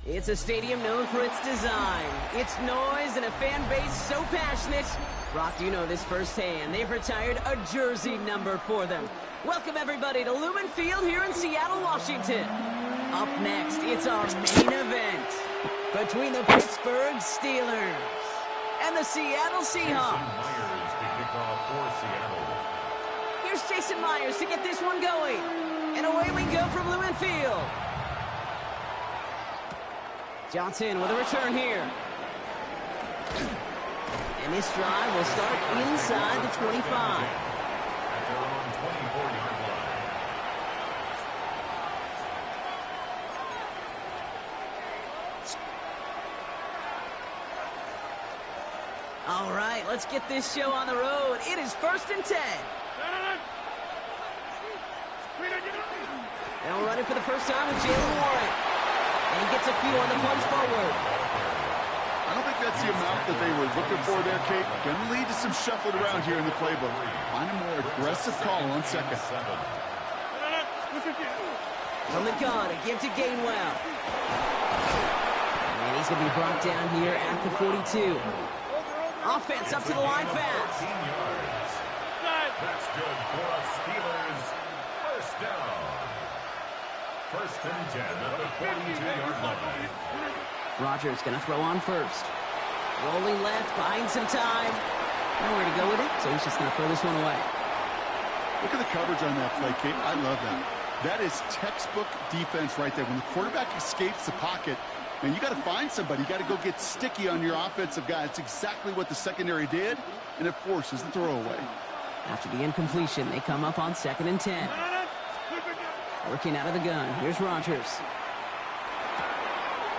It's a stadium known for its design, its noise, and a fan base so passionate. Brock, you know this firsthand. They've retired a jersey number for them. Welcome, everybody, to Lumen Field here in Seattle, Washington. Up next, it's our main event between the Pittsburgh Steelers and the Seattle Seahawks. Myers to kick off for Seattle. Here's Jason Myers to get this one going. And away we go from Lumen Field. Johnson with a return here. And this drive will start inside the 25. At their own 24-yard line. All right, let's get this show on the road. It is 1st and 10. And we're running for the first time with Jalen Warren. And he gets a few on the punch forward. I don't think that's the amount that they were looking for there, Kate. Going to lead to some shuffling around here in the playbook. Find a more aggressive call on second. From the gun, a give to Gainwell. And he's going to be brought down here at the 42. Offense up to the line fast. 14 yards. That's good for us Steelers. First down. 1st and 10 at the 42-yard line. Rodgers going to throw on first. Rolling left, buying some time. Nowhere to go with it, so he's just going to throw this one away. Look at the coverage on that play, Kate. I love that. That is textbook defense right there. When the quarterback escapes the pocket, man, you got to find somebody. You got to go get sticky on your offensive guy. It's exactly what the secondary did, and it forces the throwaway. After the incompletion, they come up on 2nd and 10. Working out of the gun. Here's Rodgers.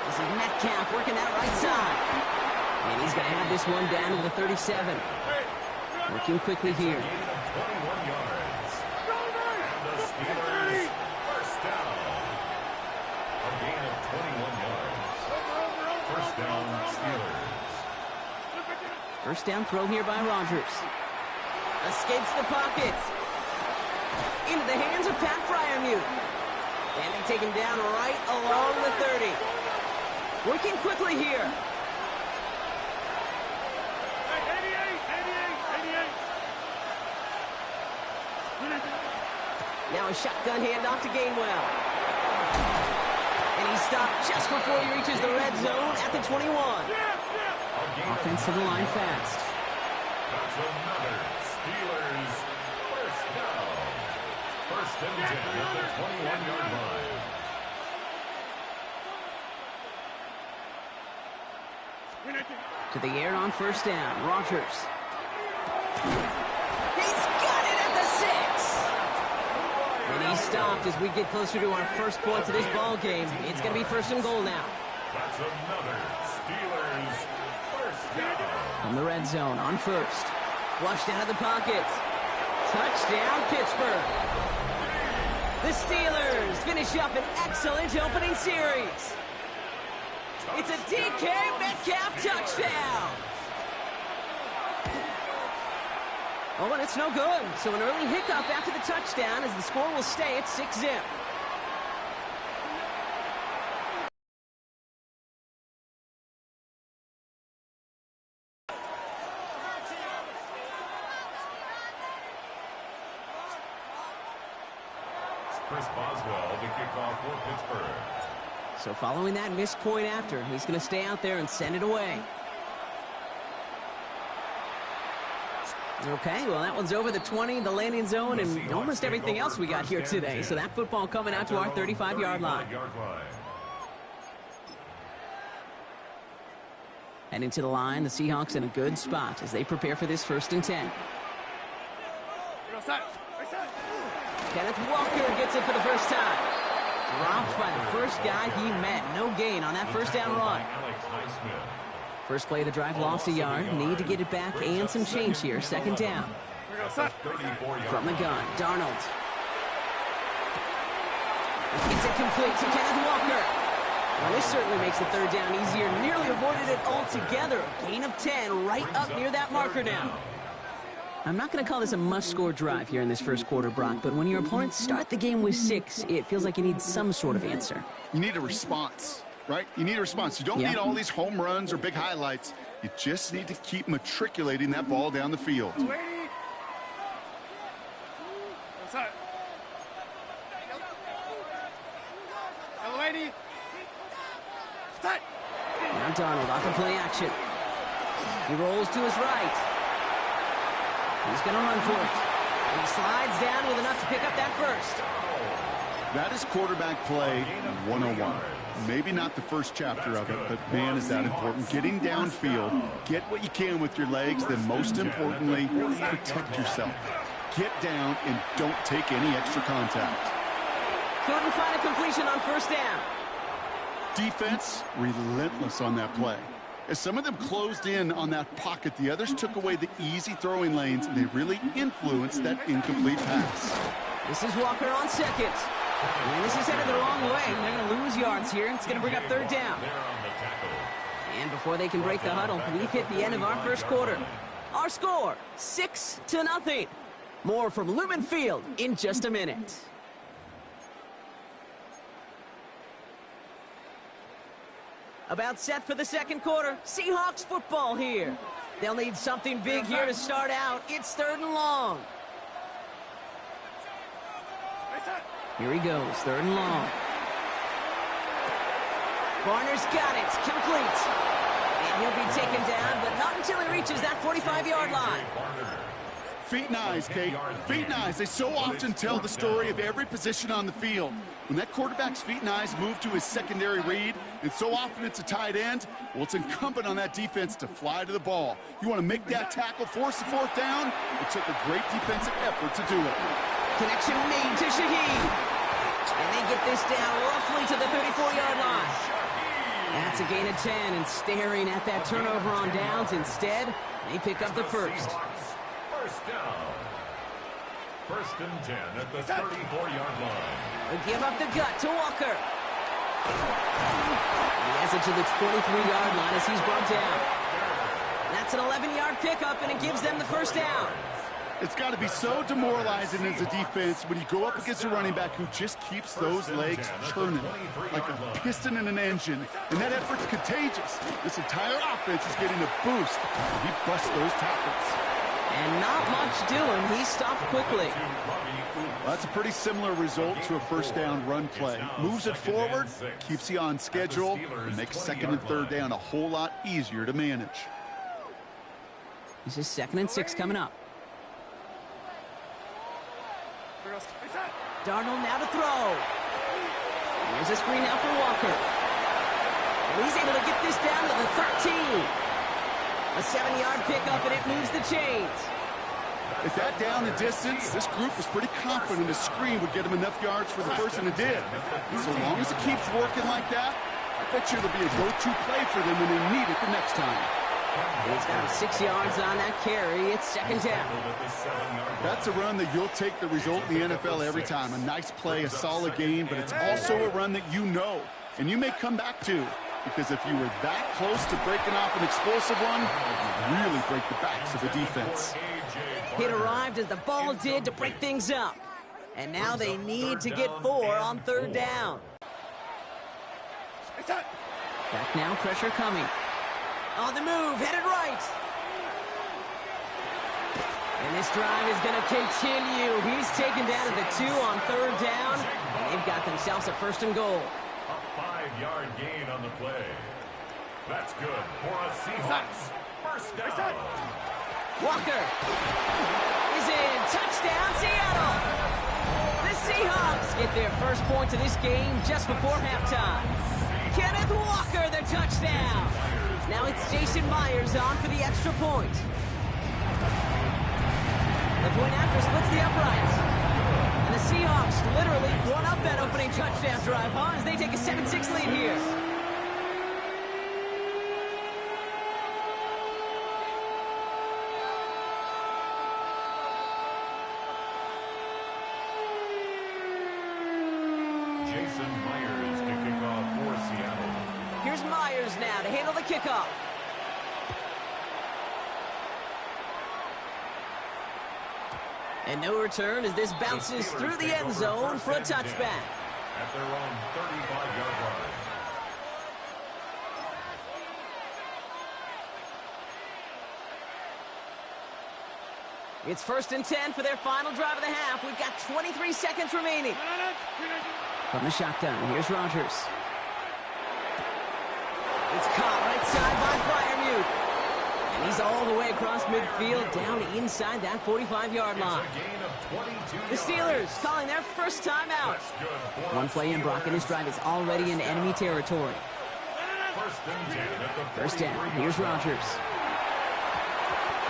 This is Metcalf working that right side. And he's going to have this one down to the 37. Working quickly here. 21 yards. And the Steelers first down. A gain of 21 yards. First down Steelers. First down throw here by Rodgers. Escapes the pocket. Into the hands of Pat Freiermuth. And they take him down right along the 30. Working quickly here. Now a shotgun handoff to Gainwell. And he stopped just before he reaches the red zone at the 21. Offense to the line fast. That's another Steelers first down. 1st and 10 at the 21-yard line. To the air on first down. Rodgers. He's got it at the 6. And he stopped as we get closer to our first point to this ball game. It's going to be 1st and goal now. That's another Steelers first down. From the red zone on first. Flushed out of the pocket. Touchdown, Pittsburgh. The Steelers finish up an excellent opening series. It's a DK Metcalf touchdown. Oh, and it's no good. So an early hiccup after the touchdown as the score will stay at 6-0. Chris Boswell to kick off for Pittsburgh. So following that missed point after, he's going to stay out there and send it away. Okay, well, that one's over the 20, the landing zone, and almost everything else we got here today. So that football coming out to our 35-yard line. Heading to the line, the Seahawks in a good spot as they prepare for this 1st and 10. Kenneth Walker gets it for the first time. Dropped by the first guy he met. No gain on that first down run. First play of the drive lost a yard. Need to get it back and some change here. 2nd down. From the gun, Darnold. It's incomplete to Kenneth Walker. Well, this certainly makes the 3rd down easier. Nearly avoided it altogether. Gain of 10 right up near that marker now. I'm not going to call this a must-score drive here in this 1st quarter, Brock, but when your opponents start the game with 6, it feels like you need some sort of answer. You need a response, right? You need a response. You don't need all these home runs or big highlights. You just need to keep matriculating that ball down the field. Now Darnold off the play action. He rolls to his right. He's going to run for it. And he slides down with enough to pick up that first. That is quarterback play 101. Maybe not the first chapter of it, but man, is that important. Getting downfield, get what you can with your legs, then most importantly, protect yourself. Get down and don't take any extra contact. Couldn't find a completion on 1st down. Defense, relentless on that play. As some of them closed in on that pocket, the others took away the easy throwing lanes, and they really influenced that incomplete pass. This is Walker on 2nd. And this is headed the wrong way. They're going to lose yards here. It's going to bring up 3rd down. And before they can break the huddle, we've hit the end of our 1st quarter. Our score, 6-0. More from Lumen Field in just a minute. About set for the 2nd quarter. Seahawks football here. They'll need something big here to start out. It's 3rd and long. Here he goes, 3rd and long. Varner's got it, complete. And he'll be taken down, but not until he reaches that 45-yard line. Feet and eyes, Kate. Feet and eyes. They so often tell the story of every position on the field. When that quarterback's feet and eyes move to his secondary read, and so often it's a tight end, well, it's incumbent on that defense to fly to the ball. You want to make that tackle, force the 4th down? It took a great defensive effort to do it. Connection made to Shaheed. And they get this down roughly to the 34-yard line. That's a gain of 10, and staring at that turnover on downs instead, they pick up the 1st. 1st down. 1st and 10 at the 34-yard line. They give up the gut to Walker. He has it to the 23-yard line as he's brought down. That's an 11-yard pickup, and it gives them the 1st down. It's got to be so demoralizing as a defense when you go up against a running back who just keeps those legs churning like a piston in an engine. And that effort's contagious. This entire offense is getting a boost. He busts those tackles. And not much doing. He stopped quickly. Well, that's a pretty similar result to a 1st down run play. Moves it forward, keeps you on schedule, and makes 2nd and 3rd down a whole lot easier to manage. This is 2nd and 6 coming up. Darnold now to throw. There's a screen now for Walker. And he's able to get this down to the 13. A 7-yard pickup, and it moves the chains. At that down and distance, this group was pretty confident a screen would get him enough yards for the 1st, and it did. And so long as it keeps working like that, I bet you it'll be a go-to play for them when they need it the next time. He's got 6 yards on that carry. It's 2nd down. That's a run that you'll take the result in the NFL every time. A nice play, a solid game, but it's also a run that you know, and you may come back to. Because if you were that close to breaking off an explosive one, you'd really break the backs of the defense. Hit arrived as the ball did to break things up. And now they need to get 4 on 3rd down. Back now, pressure coming. On the move, headed right. And this drive is going to continue. He's taken down at the 2 on 3rd down. And they've got themselves a 1st and goal. A 5-yard gain on the play. That's good for a Seahawks 1st down. Walker is in. Touchdown, Seattle. The Seahawks get their first points of this game just before halftime. Kenneth Walker, the touchdown. Now it's Jason Myers on for the extra point. The point after splits the uprights. And the Seahawks literally won up that opening touchdown drive, huh? As they take a 7-6 lead here. Jason Myers to kick off for Seattle. Here's Myers now to handle the kickoff. And no return as this bounces through the end zone for a touchback. At their own 35-yard line. It's 1st and 10 for their final drive of the half. We've got 23 seconds remaining. From the shotgun, here's Rodgers. It's caught right side by Freiermuth. And he's all the way across midfield, down inside that 45-yard line. The Steelers calling their first timeout. One play in, Brock, and his drive is already in enemy territory. First down, here's Rodgers.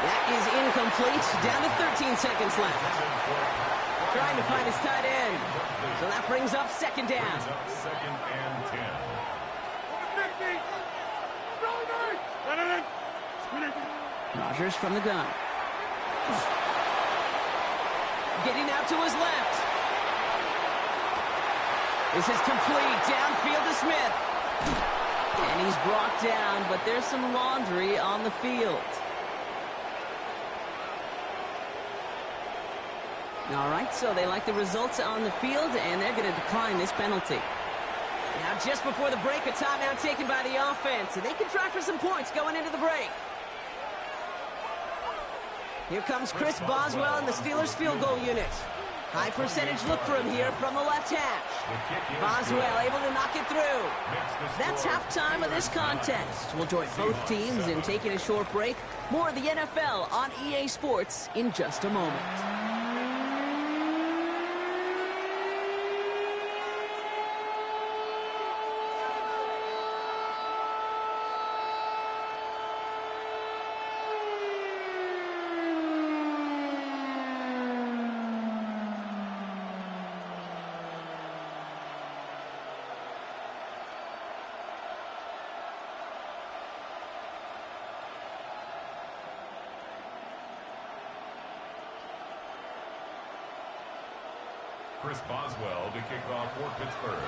That is incomplete, down to 13 seconds left. Trying to find his tight end. So that brings up 2nd down. Second and 10. Rodgers from the gun. Getting out to his left. This is complete. Downfield to Smith. And he's brought down, but there's some laundry on the field. All right, so they like the results on the field, and they're going to decline this penalty. Now, just before the break, a timeout taken by the offense, and they can try for some points going into the break. Here comes Chris Boswell in the Steelers field goal unit. High percentage look for him here from the left hash. Boswell able to knock it through. That's halftime of this contest. We'll join both teams in taking a short break. More of the NFL on EA Sports in just a moment. Chris Boswell to kick off for Pittsburgh.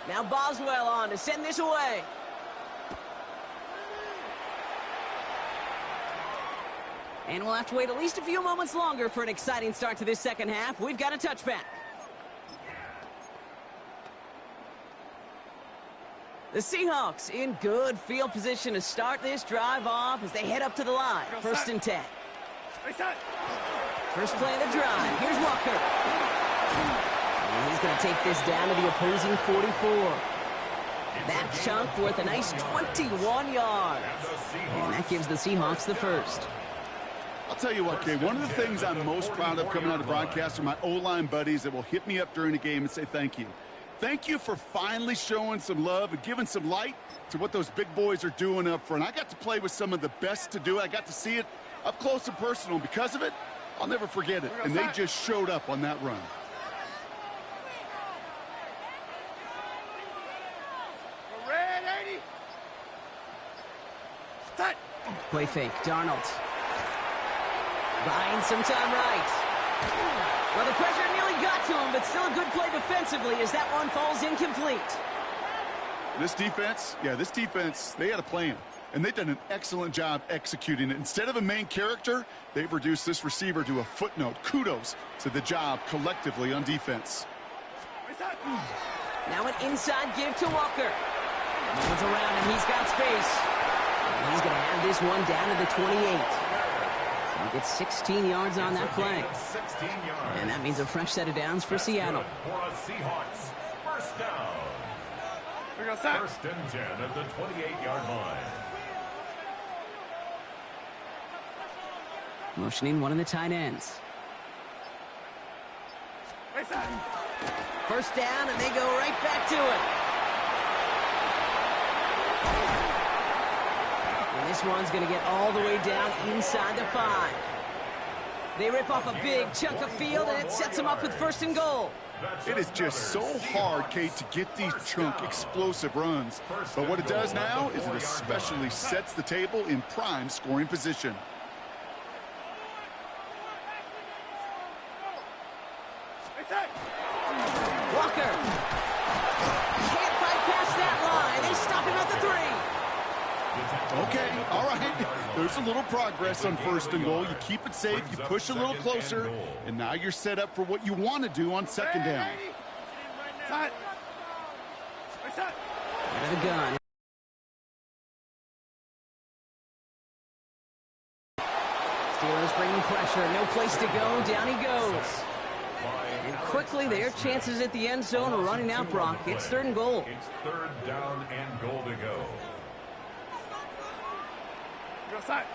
Now Boswell on to send this away. And we'll have to wait at least a few moments longer for an exciting start to this second half. We've got a touchback. The Seahawks in good field position to start this drive off as they head up to the line. 1st and 10. First play of the drive. Here's Walker. And he's going to take this down to the opposing 44. That chunk worth a nice 21 yards. And that gives the Seahawks the first. I'll tell you what, Kay, one of the things I'm most proud of coming out of broadcast are my O-line buddies that will hit me up during the game and say thank you. Thank you for finally showing some love and giving some light to what those big boys are doing up front. I got to play with some of the best to do it. I got to see it up close and personal. And because of it, I'll never forget it. And they just showed up on that run. Play fake, Darnold. Buying some time right. Well, the pressure nearly got to him, but still a good play defensively as that one falls incomplete. This defense, they had a plan. And they've done an excellent job executing it. Instead of a main character, they've reduced this receiver to a footnote. Kudos to the job collectively on defense. Now an inside give to Walker. Moves around and he's got space. And he's going to have this one down to the 28. He gets 16 yards on that play. And that means a fresh set of downs for Seattle. First down. First and 10 at the 28-yard line. Motioning one of the tight ends. First down, and they go right back to it. And this one's going to get all the way down inside the 5. They rip off a big chunk of field, and it sets them up with first and goal. It is just so hard, Kate, to get these chunk, explosive runs. But what it does now is it especially sets the table in prime scoring position. Walker. Can't fight past that line. They stop him at the 3. Okay, all right. There's a little progress on first and goal. You keep it safe, you push a little closer, and now you're set up for what you want to do on second down. Out of the gun. Steelers bringing pressure. No place to go. Down he goes. And quickly, their chances at the end zone are running out, Brock. It's third and goal. It's third down and goal to go.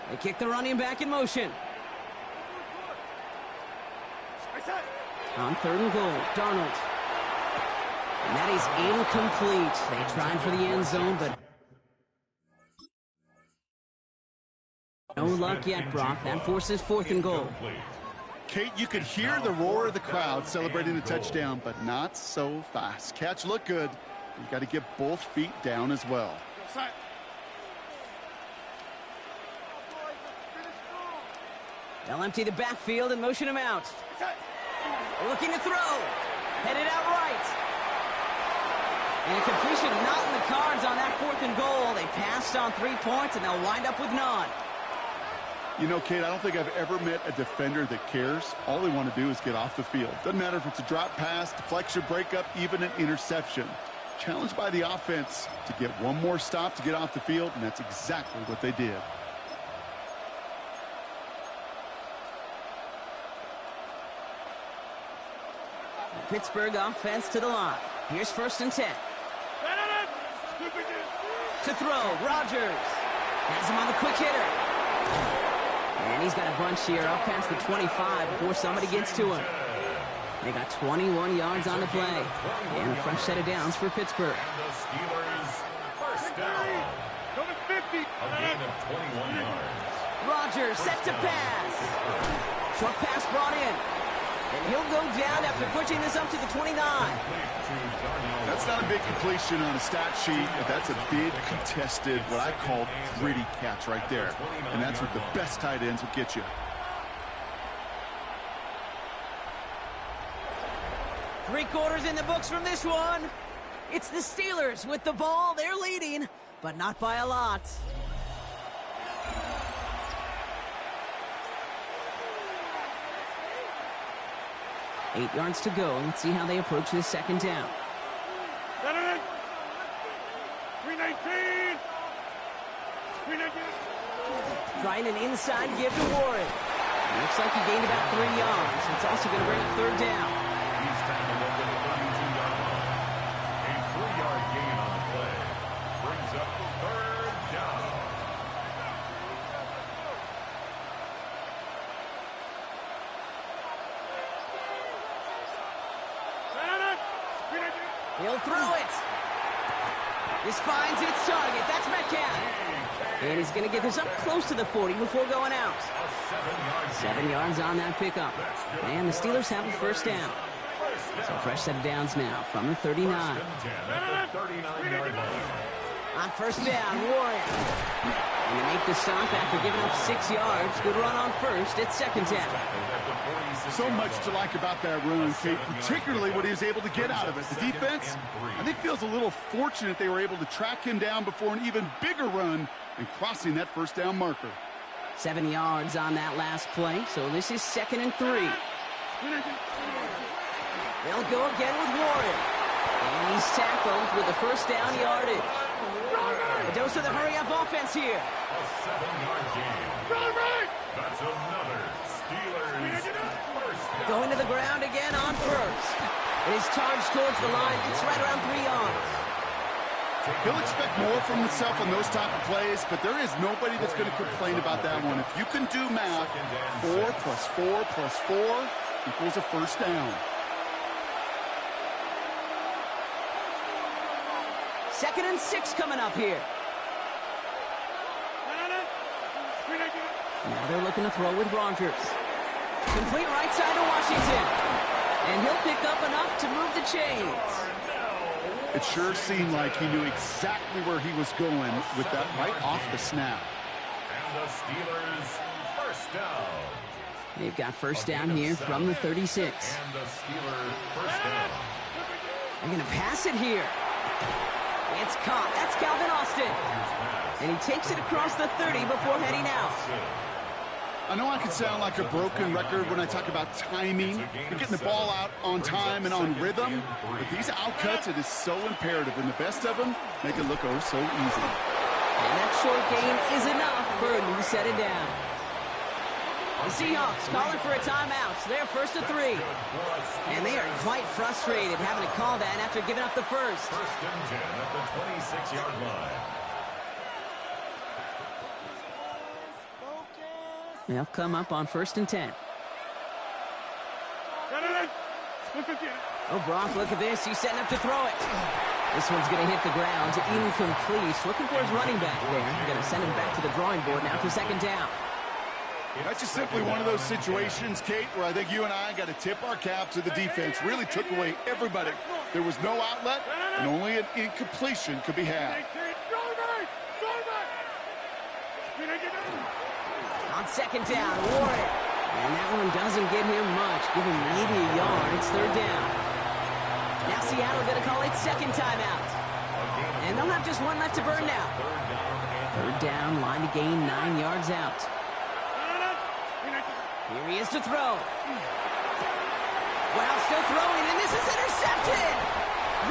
They kick the running back in motion. On third and goal, Darnold. And that is incomplete. They tried for the end zone, but no luck yet, Brock. That forces fourth and goal. Kate, you could hear the roar of the crowd celebrating the touchdown, but not so fast. Catch looked good. You got to get both feet down as well. They'll empty the backfield and motion him out. Looking to throw. Headed out right. And a completion not in the cards on that fourth and goal. They passed on 3 points, and they'll wind up with none. You know, Kate, I don't think I've ever met a defender that cares. All they want to do is get off the field. Doesn't matter if it's a drop pass, deflection, breakup, even an interception. Challenged by the offense to get one more stop to get off the field, and that's exactly what they did. The Pittsburgh offense to the line. Here's first and 10. To throw, Rodgers. Has him on the quick hitter. And he's got a bunch here up past the 25 before somebody gets to him. They got 21 yards on the play. And a fresh set of downs for Pittsburgh. And the Steelers first down. A gain of 21 yards. Rodgers set to pass. Short pass brought in. And he'll go down after pushing this up to the 29. That's not a big completion on a stat sheet. That's a big contested, what I call gritty catch right there. And that's what the best tight ends will get you. Three-quarters in the books from this one. It's the Steelers with the ball. They're leading, but not by a lot. Eight yards to go. Let's see how they approach this second down. 319. Trying an inside give to Warren. Looks like he gained about 3 yards. It's also going to bring up third down. He's tackled over the 32-yard line. A 3-yard gain on the play. Brings up third down. He'll throw it. This finds its target. That's Metcalf. And he's going to get this up close to the 40 before going out. 7 yards on that pickup. And the Steelers have a first down. So a fresh set of downs now from the 39. On first down, Warren. And they make the stop after giving up 6 yards. Good run on first. It's second down. So much to like about that run, Kate, particularly what he was able to get out of it. The defense, I think, feels a little fortunate they were able to track him down before an even bigger run and crossing that first down marker. 7 yards on that last play, so this is 2nd and 3. They'll go again with Warren. And he's tackled with the first down yardage. A dose of the hurry-up offense here. A 7-yard gain. That's another Steelers first down. Going to the ground again on first. It is charged towards the line. It's right around 3 yards. He'll expect more from himself on those type of plays, but there is nobody that's going to complain about that one. If you can do math, 4 plus 4 plus 4 equals a first down. Second and 6 coming up here. Now they're looking to throw with Rogers. Complete right side to Washington. And he'll pick up enough to move the chains. It sure seemed like he knew exactly where he was going with that right off the snap. And the Steelers first down. They've got first down here from the 36. And the Steelers first down. They're going to pass it here. It's caught. That's Calvin Austin. And he takes it across the 30 before heading out. I know I can sound like a broken record when I talk about timing, but getting the ball out on time and on rhythm. But these outcuts, it is so imperative, and the best of them make it look oh so easy. And that short gain is enough for a new set of down. The Seahawks calling for a timeout. They're first to 3. And they are quite frustrated having to call that after giving up the first. First and 10 at the 26-yard line. They'll come up on first and 10. Oh, Brock, look at this. He's setting up to throw it. This one's going to hit the ground. Incomplete. Looking for his running back there. Going to send him back to the drawing board now for second down. That's just simply one of those situations, Kate, where I think you and I got to tip our cap to the defense. Really took away everybody. There was no outlet, and only an incompletion could be had. On second down, Warren. And that one doesn't get him much. Give him maybe a yard. It's third down. Now Seattle going to call it second timeout. And they'll have just one left to burn now. Third down, line to gain 9 yards out. Here he is to throw. Well, still throwing, and this is intercepted.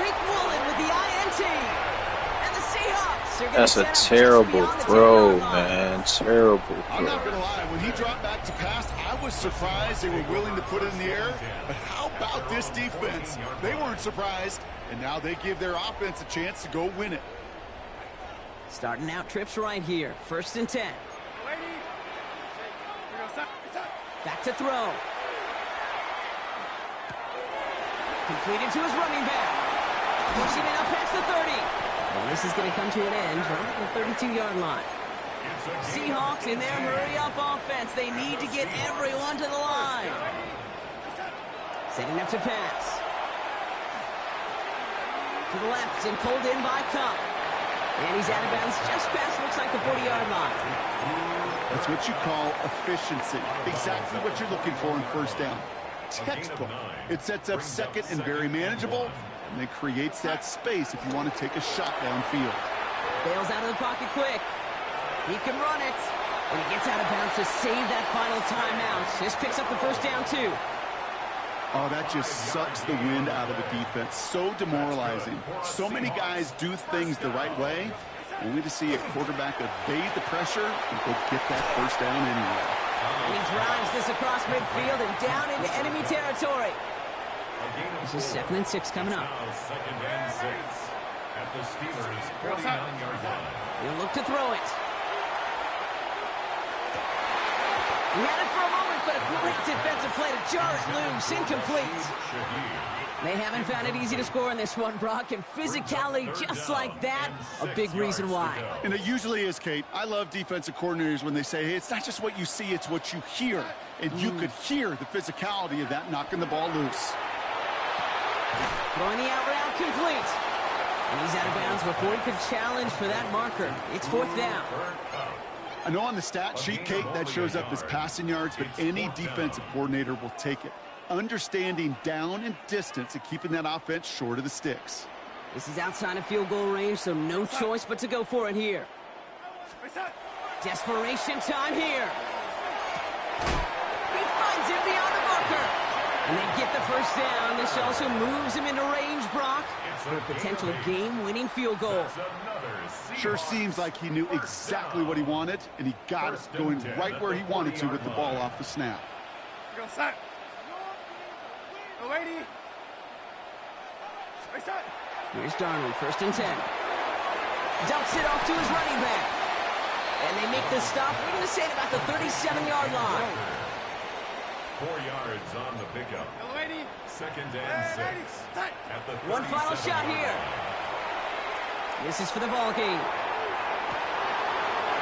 Reek Woolen with the INT. And the Seahawks are going to That's a terrible throw, man. Terrible throw. I'm not going to lie. When he dropped back to pass, I was surprised they were willing to put it in the air. But how about this defense? They weren't surprised, and now they give their offense a chance to go win it. Starting out trips right here. First and 10. Back to throw. Completed to his running back. Pushing it up past the 30. And this is going to come to an end right at the 32-yard line. Seahawks in their hurry-up offense. They need to get everyone to the line. Setting up to pass. To the left and pulled in by Cup. And he's out of bounds just past, looks like, the 40-yard line. That's what you call efficiency. Exactly what you're looking for in first down. Textbook. It sets up second and very manageable, and it creates that space if you want to take a shot downfield. Bails out of the pocket quick. He can run it. And he gets out of bounds to save that final timeout. This picks up the first down, too. Oh, that just sucks the wind out of the defense. So demoralizing. So many guys do things the right way, only to see a quarterback evade the pressure and go get that first down anyway. And he drives this across midfield and down into enemy territory. This is second and 6 coming up. Second and 6 at the Steelers' 49-yard line. He'll look to throw it. He had it for a moment, but a great defensive play to jar it loose. Incomplete. They haven't found it easy to score in this one, Brock, and physicality just like that, a big reason why. And it usually is, Kate. I love defensive coordinators when they say, hey, it's not just what you see, it's what you hear. And you could hear the physicality of that knocking the ball loose. Throwing the out route complete. And he's out of bounds before he could challenge for that marker. It's fourth down. I know on the stat sheet, Kate, that shows up as passing yards, but any defensive coordinator will take it. Understanding down and distance and keeping that offense short of the sticks. This is outside of field goal range, so no choice but to go for it here. Desperation time here. He finds it beyond the marker. And they get the first down. This also moves him into range, Brock, for a potential game-winning field goal. Sure seems like he knew exactly what he wanted, and he got it going right where he wanted to with the ball off the snap. Here's Darnold, 1st and 10. Dumps it off to his running back. And they make the stop, we're going to say at about the 37-yard line. 4 yards on the pickup. 2nd and 6. At the One final shot here. This is for the ball game.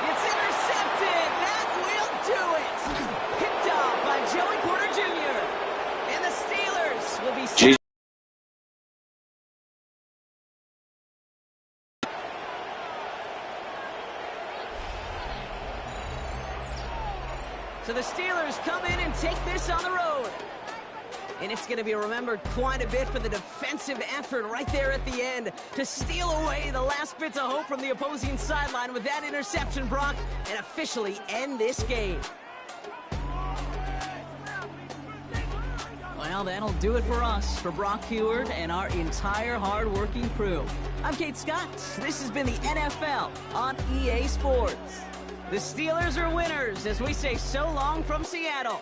It's intercepted. That will do it. Picked off by Joey Porter Jr. And the Steelers will be... So the Steelers come in and take this on the road. And it's going to be remembered quite a bit for the defensive effort right there at the end to steal away the last bits of hope from the opposing sideline with that interception, Brock, and officially end this game. Well, that'll do it for us, for Brock Heward and our entire hard-working crew. I'm Kate Scott. This has been the NFL on EA Sports. The Steelers are winners as we say so long from Seattle.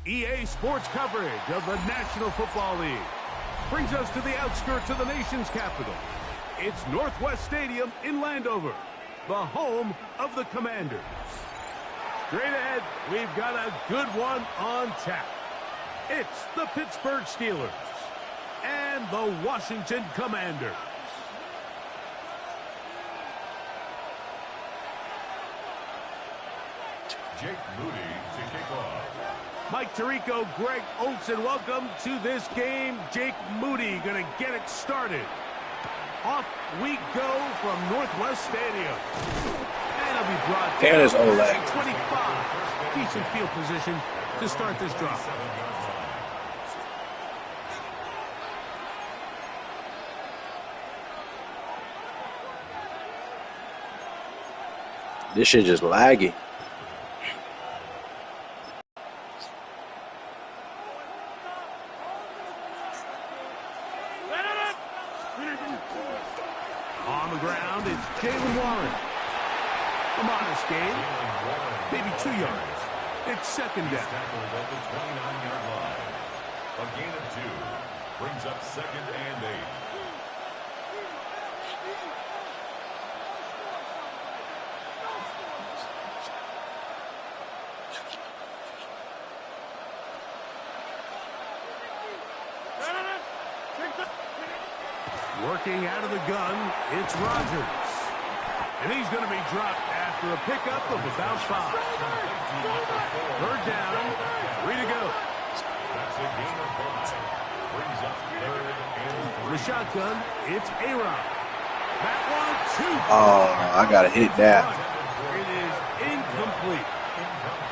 EA Sports coverage of the National Football League brings us to the outskirts of the nation's capital. It's Northwest Stadium in Landover, the home of the Commanders. Straight ahead, we've got a good one on tap. It's the Pittsburgh Steelers and the Washington Commanders. Jake Moody to kick off. Mike Tirico, Greg Olson, welcome to this game. Jake Moody going to get it started. Off we go from Northwest Stadium. And it'll be brought down. And his O-leg. 25. Decent field position to start this drive. This shit just laggy. On the ground, it's Jalen Warren. A modest gain, maybe 2 yards. It's second down. Tackled at the 29-yard line. A gain of 2 brings up 2nd and 8. Working out of the gun, it's Rodgers. And he's going to be dropped after a pickup of about 5. Third down, 3 to go. That's a gain of 5. Brings up 3rd and 3. The shotgun, it's A-Rod. That one, 2. Oh, I gotta hit that. It is incomplete.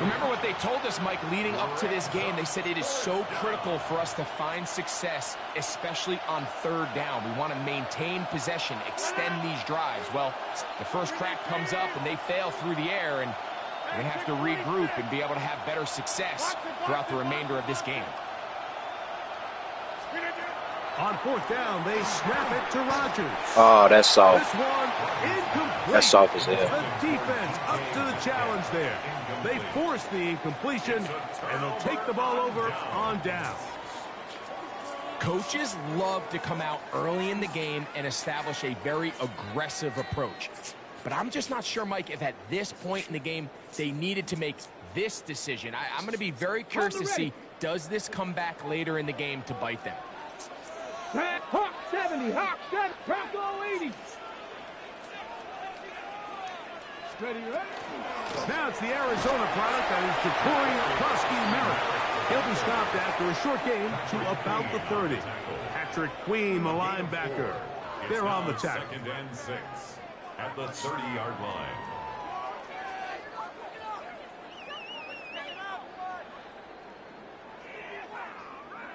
Remember what they told us, Mike, leading up to this game. They said it is so critical for us to find success, especially on third down. We want to maintain possession, extend these drives. Well, the first crack comes up and they fail through the air, and we're going to have to regroup and be able to have better success throughout the remainder of this game. On fourth down, they snap it to Rodgers. Oh, that's soft. This one incomplete. That's soft as hell. The defense up to the challenge there. They force the incompletion, and they'll take the ball over on down. Coaches love to come out early in the game and establish a very aggressive approach. But I'm just not sure, Mike, if at this point in the game they needed to make this decision. I'm going to be very curious to see, does this come back later in the game to bite them? Hawk 70, Hawk 70, Bronco 80. Ready, ready. Now it's the Arizona product that is Ja'Cory Merritt. He'll be stopped after a short gain to about the 30. Patrick Queen, the linebacker. They're on the tackle. 2nd and 6 at the 30-yard line.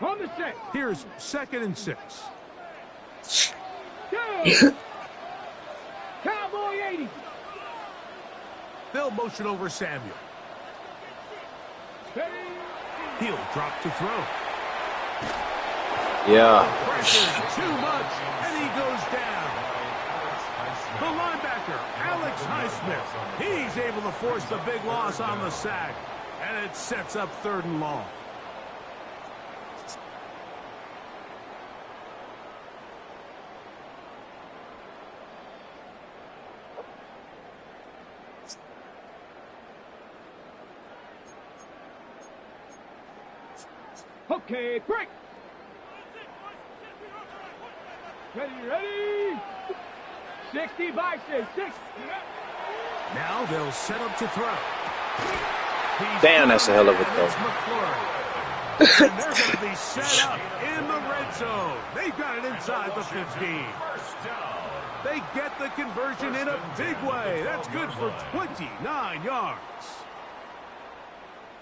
On the set. Here's 2nd and 6. Go. Cowboy 80. They'll motion over Samuel. Ready. He'll drop to throw. Yeah. Pressure too much, and he goes down. The linebacker, Alex Highsmith. He's able to force the big loss on the sack, and it sets up 3rd and long. Okay, break. Ready, ready. 60 by 6. Now they'll set up to throw. Damn, that's a hell of a throw. And they're going to be set up in the red zone. They've got it inside the 15. They get the conversion in a big way. That's good for 29 yards.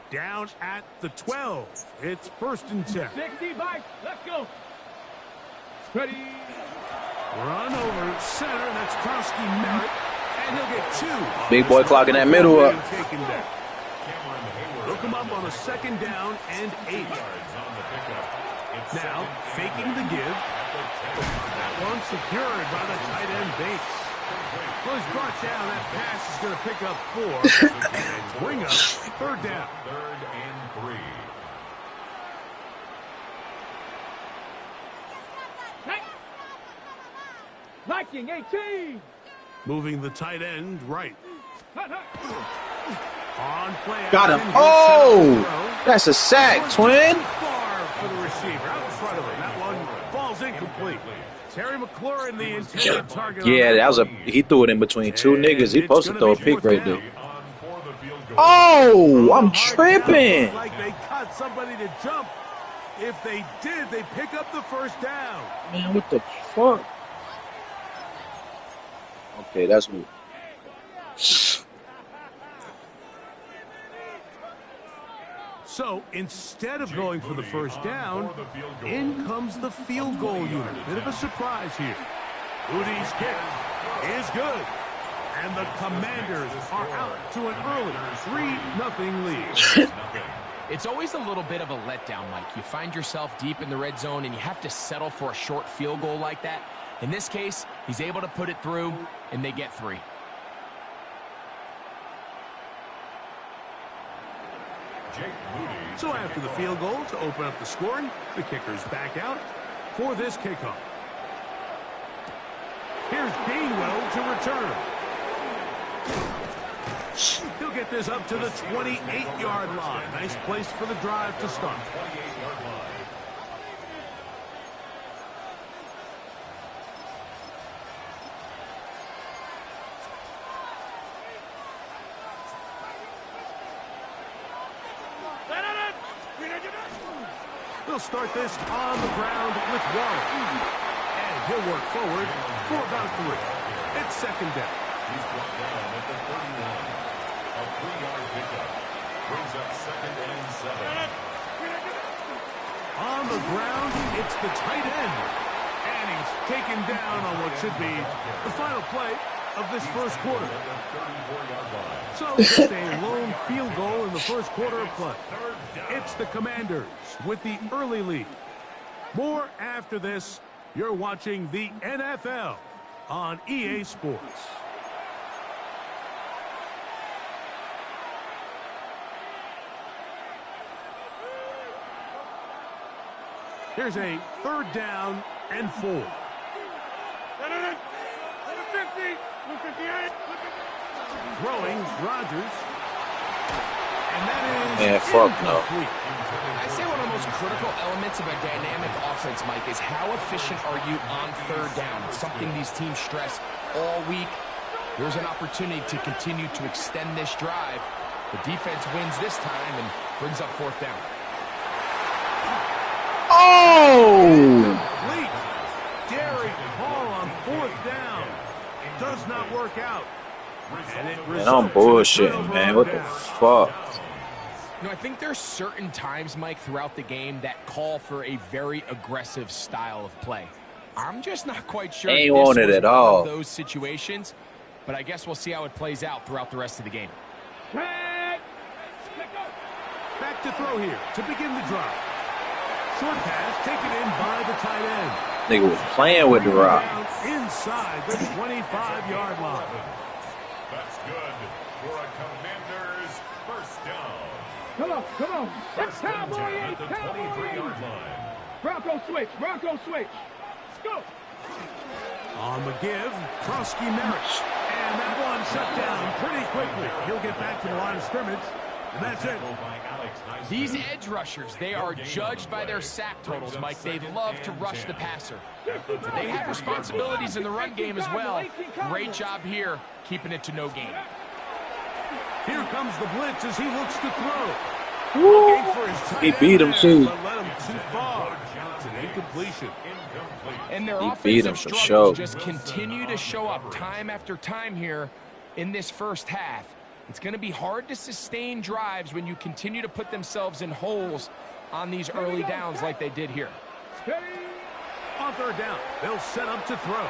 Down at the 12. It's 1st and 10. 60 by. Let's go. Ready. Run over center. That's Krosky Merritt. And he'll get 2. Big boy clocking that middle up. They'll come up on a 2nd down and 8. Now, faking the give. That one secured by the tight end Bates. Well, he's brought down. That pass is going to pick up 4 and bring up 3rd down. 3rd and 3. Viking 18. Moving the tight end right. On play. Got him. Oh, that's a sack, twin. Far for the receiver. Out in front of him. That one falls incomplete. Terry McLaurin, the intended target. Yeah, that was he threw it in between 2 niggas. He supposed to throw a pick right there. Oh, I'm tripping. Like they cut somebody to jump. If they did, they pick up the 1st down. Man, what the fuck? Okay, that's good. So instead of going for the 1st down, in comes the field goal unit. Bit of a surprise here. Udi's kick is good. And the Commanders are out to an early 3-0 lead. It's always a little bit of a letdown, Mike. You find yourself deep in the red zone, and you have to settle for a short field goal like that. In this case, he's able to put it through, and they get 3. So after the field goal to open up the scoring, the kicker's back out for this kickoff. Here's Gainwell to return. He'll get this up to the 28-yard line. Nice place for the drive to start. They'll start this on the ground with Warren. And he'll work forward for about 3. It's second down. He's brought down at the 31. A 3-yard pickup. Brings up 2nd and 7. On the ground, it's the tight end. And he's taken down on what should be the final play of this first quarter. So just a lone field goal in the first quarter of play. It's the Commanders with the early lead. More after this. You're watching the NFL on EA Sports. Here's a 3rd down and 4. Throwing Rodgers. And that is fuck no. I'd say one of the most critical elements of a dynamic offense, Mike, is how efficient are you on 3rd down. It's something these teams stress all week. There's an opportunity to continue to extend this drive. The defense wins this time and brings up 4th down. Oh! Derek Hall on 4th down. Does not work out. Man, I'm bullshitting, man. What the fuck? You know, I think there's certain times, Mike, throughout the game that call for a very aggressive style of play. I'm just not quite sure Ain't if want this it was at one all. of those situations, but I guess we'll see how it plays out throughout the rest of the game. Back to throw here to begin the drive. Short pass taken in by the tight end. Nigga was playing with the rock. Inside the 25-yard line. That's good for a Commanders first down. Come on. First and 10 Cowboy at ain't the Cowboy. 23-yard line. Bronco switch. Let's go. On the give, Krosky Merritt. And that one shut down pretty quickly. He'll get back to the line of scrimmage. And that's it. These edge rushers, they are judged by their sack totals, Mike. They love to rush the passer. But they have responsibilities in the run game as well. Great job here, keeping it to no gain. Here comes the blitz as he looks to throw. Looking for his tight He beat him end too. there, but led him too far. It's an incompletion. And their He beat him offensive for struggles sure. just continue to show up time after time here in this first half. It's going to be hard to sustain drives when you continue to put themselves in holes on these early downs like they did here. On 3rd down, they'll set up to throw.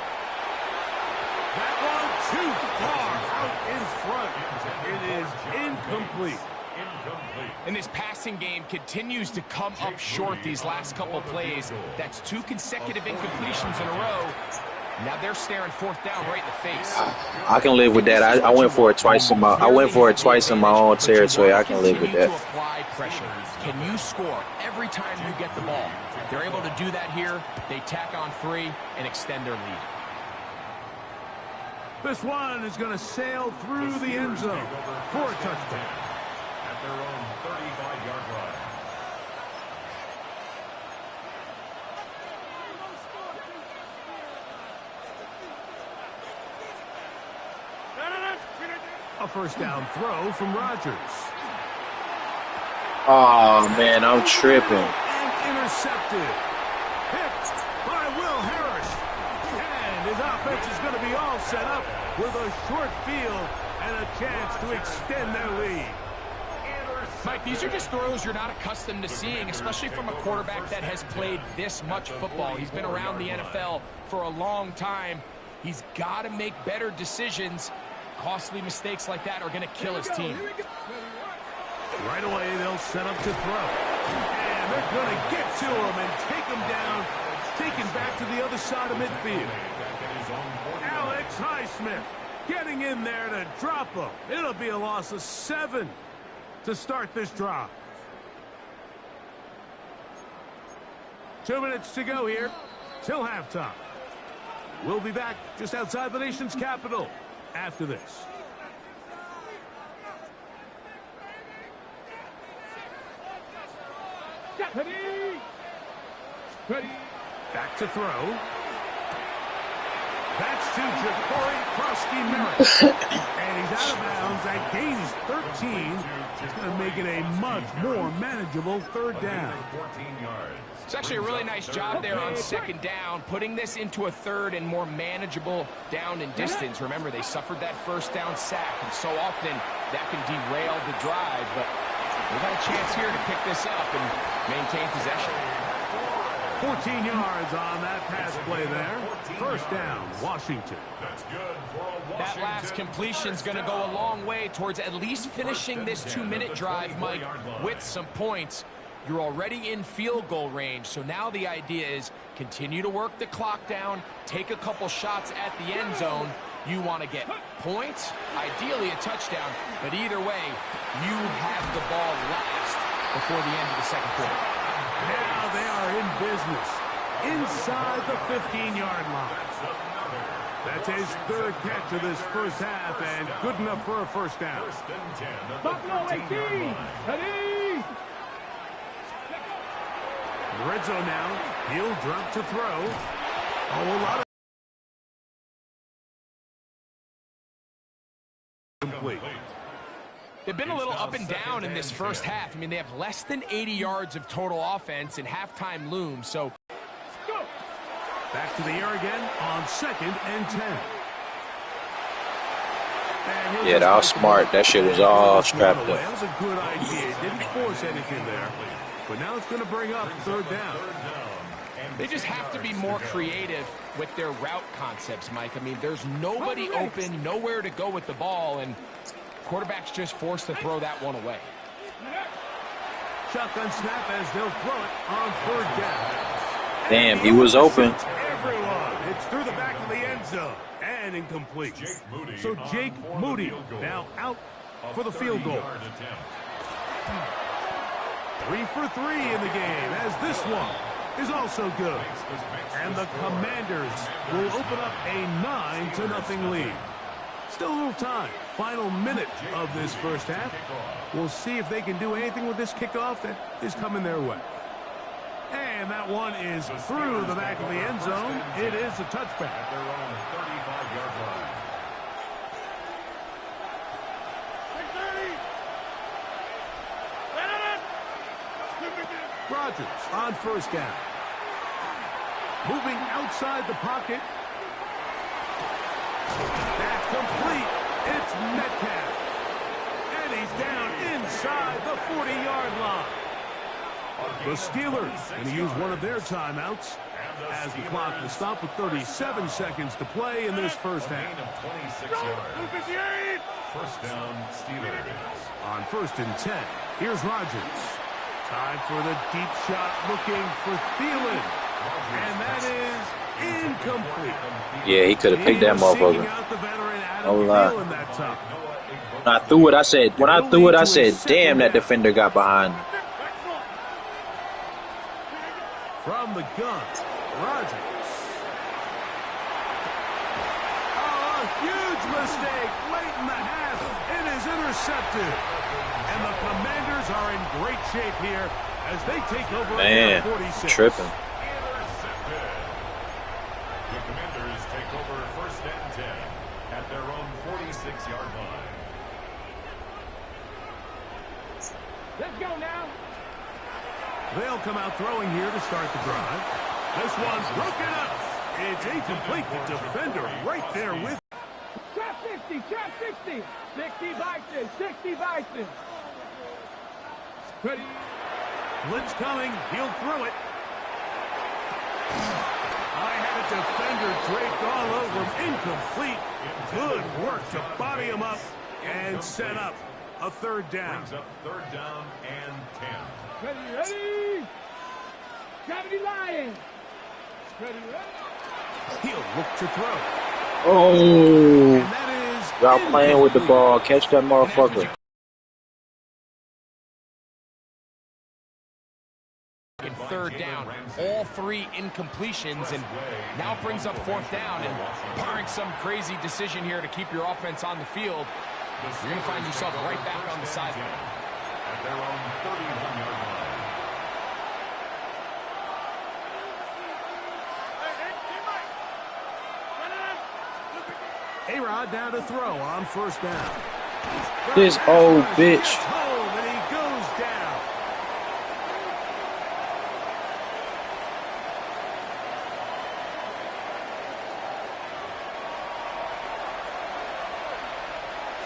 That one too far out in front. It is incomplete. And this passing game continues to come up short these last couple plays. That's 2 consecutive incompletions in a row. Now they're staring 4th down right in the face. I can live with that. I went for it twice in my own territory. I can live with that. Apply pressure. Can you score every time you get the ball? They're able to do that here. They tack on 3 and extend their lead. This one is going to sail through the end zone for a touchdown. At their own 35-yard line. A first down throw from Rodgers. Oh, man, I'm tripping. And intercepted. Hit by Will Harris. And his offense is going to be all set up with a short field and a chance to extend their lead. Mike, these are just throws you're not accustomed to seeing, especially from a quarterback that has played this much football. He's been around the NFL for a long time. He's got to make better decisions. Costly mistakes like that are going to kill his team. Right away, they'll set up to throw. And they're going to get to him and take him down, taken back to the other side of midfield. Alex Highsmith getting in there to drop him. It'll be a loss of 7 to start this drive. 2 minutes to go here till halftime. We'll be back just outside the nation's capital after this. Back to throw. That's to Ja'Cory Krosky-Merritt. And he's out of bounds. That gain is 13. It's going to make it a much more manageable third down. It's actually a really nice job there on second down, putting this into a third and more manageable down and distance. Remember, they suffered that first down sack, and so often that can derail the drive. But we got a chance here to pick this up and maintain possession. 14 yards on that pass play there. First down, Washington. That last completion's going to go a long way towards at least finishing this 2-minute drive, Mike, with some points. You're already in field goal range, so now the idea is continue to work the clock down, take a couple shots at the end zone. You want to get points, ideally a touchdown, but either way, you have the ball last before the end of the second quarter. Now they are in business inside the 15-yard line. That's his third catch of this first half, and good enough for a first down. Buffalo 18. Ready. Red zone now. He'll drop to throw. A whole lot of complete. They've been a little up and down in this first half. I mean, they have less than 80 yards of total offense, and halftime looms. So back to the air again on second and 10. Yeah, that was smart. That shit was all strapped up. That was a good idea. Didn't force anything there. But now it's going to bring up third down. They just have to be more creative with their route concepts, Mike. I mean, there's nobody open, nowhere to go with the ball, and quarterback's just forced to throw that one away. Shotgun snap as they'll throw it on third down. Damn, he was open. Everyone, it's through the back of the end zone and incomplete. So Jake Moody now out for the field goal. 3 for 3 in the game, as this one is also good. And the Commanders will open up a 9-0 lead. Still a little time. Final minute of this first half. We'll see if they can do anything with this kickoff that is coming their way. And that one is through the back of the end zone. It is a touchback. At their own 35-yard line. Rodgers on first down. Moving outside the pocket. That's complete. It's Metcalf. And he's down inside the 40-yard line. The Steelers going to use one of their timeouts as the clock will stop with 37 seconds to play in this first half. 26 yards. First down, Steelers. On first and 10, here's Rodgers. Time for the deep shot, looking for Thielen. And that is incomplete. Yeah, he could have picked that motherfucker. No lie. When I threw it, I said, damn, that defender got behind me. From the gun, Rodgers. Oh, a huge mistake late in the half. It is intercepted. And the Commanders are in great shape here as they take over. Man, 46. tripping. Intercepted. The Commanders take over first and 10 at their own 46-yard line. Let's go now. They'll come out throwing here to start the drive. This one's broken up. It's incomplete. The defender right there with. Trap 60, trap 60. 60 Bison, 60 Bison. Ready. Blitz coming. He'll throw it. I have it That defender draped all over him. Incomplete. Good work to body him up and set up a third down. Brings up third down and 10. Ready? Gravity Lions. Ready? He'll look to throw. Oh, And that is y'all playing with the ball. Catch that motherfucker. In third down, all 3 incompletions, and now brings up fourth down. And barring some crazy decision here to keep your offense on the field, you're going to find yourself right back on the sideline. At their own 31-yard line. A-Rod down to throw on first down. This old bitch. Home, and he goes down.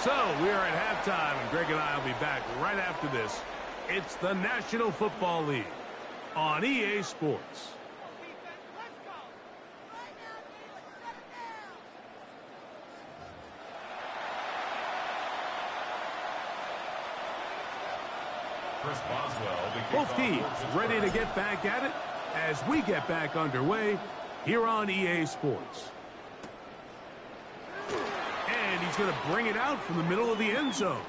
So we are at halftime, and Greg and I will be back right after this. It's the National Football League on EA Sports. Both teams ready to get back at it as we get back underway here on EA Sports. And he's going to bring it out from the middle of the end zone.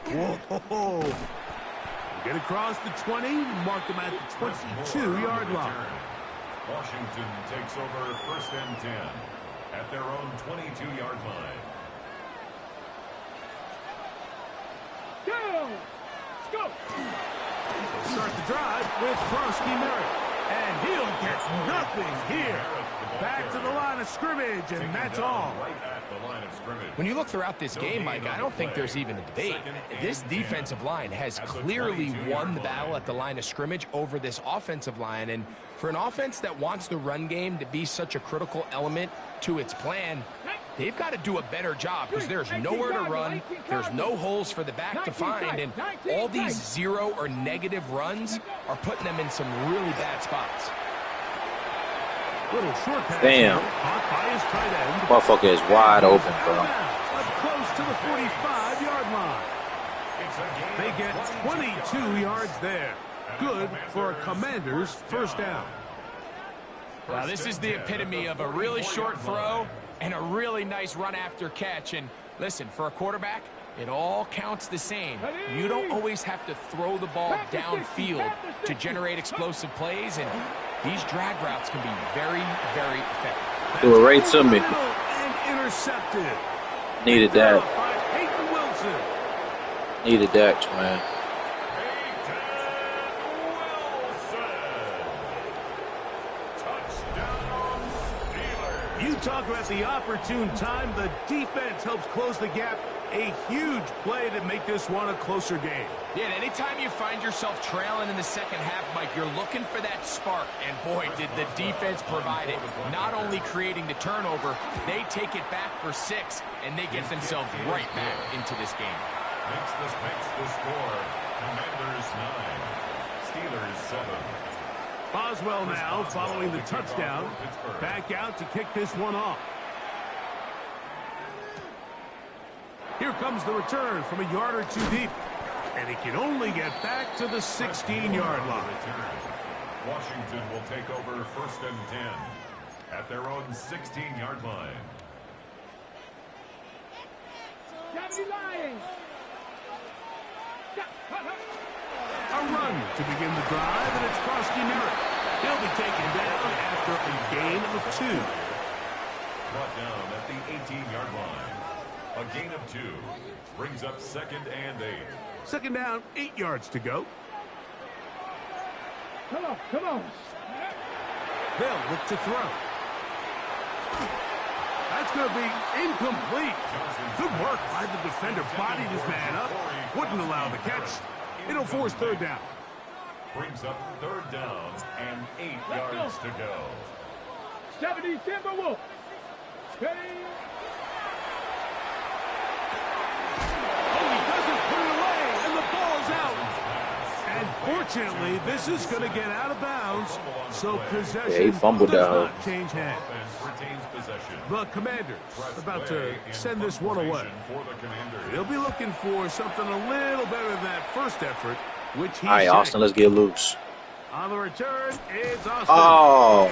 Whoa. Get across the 20, mark him at the 22-yard line. Washington takes over first and 10 at their own 22-yard line. Go! Go! Start the drive with Krosky Merritt. And he'll get nothing here. Back to the line of scrimmage, and that's all. When you look throughout this game, Mike, I don't think there's even a debate. This defensive line has clearly won the battle at the line of scrimmage over this offensive line. And for an offense that wants the run game to be such a critical element to its plan, they've got to do a better job because there's nowhere to run, there's no holes for the back to find, and all these 0 or negative runs are putting them in some really bad spots. Little short pass. Damn. Caught by his tight end. Motherfucker is wide open, bro. Up close to the 45-yard line. They get 22 yards there. Good for a Commander's first down. Now, this is the epitome of a really short throw and a really nice run after catch. And listen, for a quarterback, it all counts the same. You don't always have to throw the ball downfield to generate explosive plays, and these drag routes can be very, very effective. Do it right to me. And intercepted. Needed that. Peyton Wilson. Needed that, man. You talk about the opportune time. The defense helps close the gap. A huge play to make this one a closer game. Yeah, and anytime you find yourself trailing in the second half, Mike, you're looking for that spark. And boy, did the defense provide it. Not only creating the turnover, they take it back for 6, and they get themselves right back into this game. Makes the score. Commanders 9, Steelers 7. Boswell now following the touchdown. Back out to kick this one off. Here comes the return from a yard or two deep. And he can only get back to the 16-yard line. Washington will take over first and 10 at their own 16-yard line. A run to begin the drive, and it's Krosky Merritt. He'll be taken down after a gain of 2. Brought down at the 18-yard line. A gain of 2 brings up second and 8. Second down, 8 yards to go. Come on. They'll look to throw. That's going to be incomplete. Good work by the defender. Bodied his man up. Wouldn't allow the catch. It'll force third down. Brings up third down and 8 yards to go. 70 Timberwolves. Ready? Oh, he doesn't put it away, and the ball's out. And fortunately, this is going to get out of bounds, so possession he fumbled does out. not change hands. The Commanders about to send this one away. He'll be looking for something a little better than that first effort, which he All right, Austin, let's get loose. On the return, it's Austin. Oh.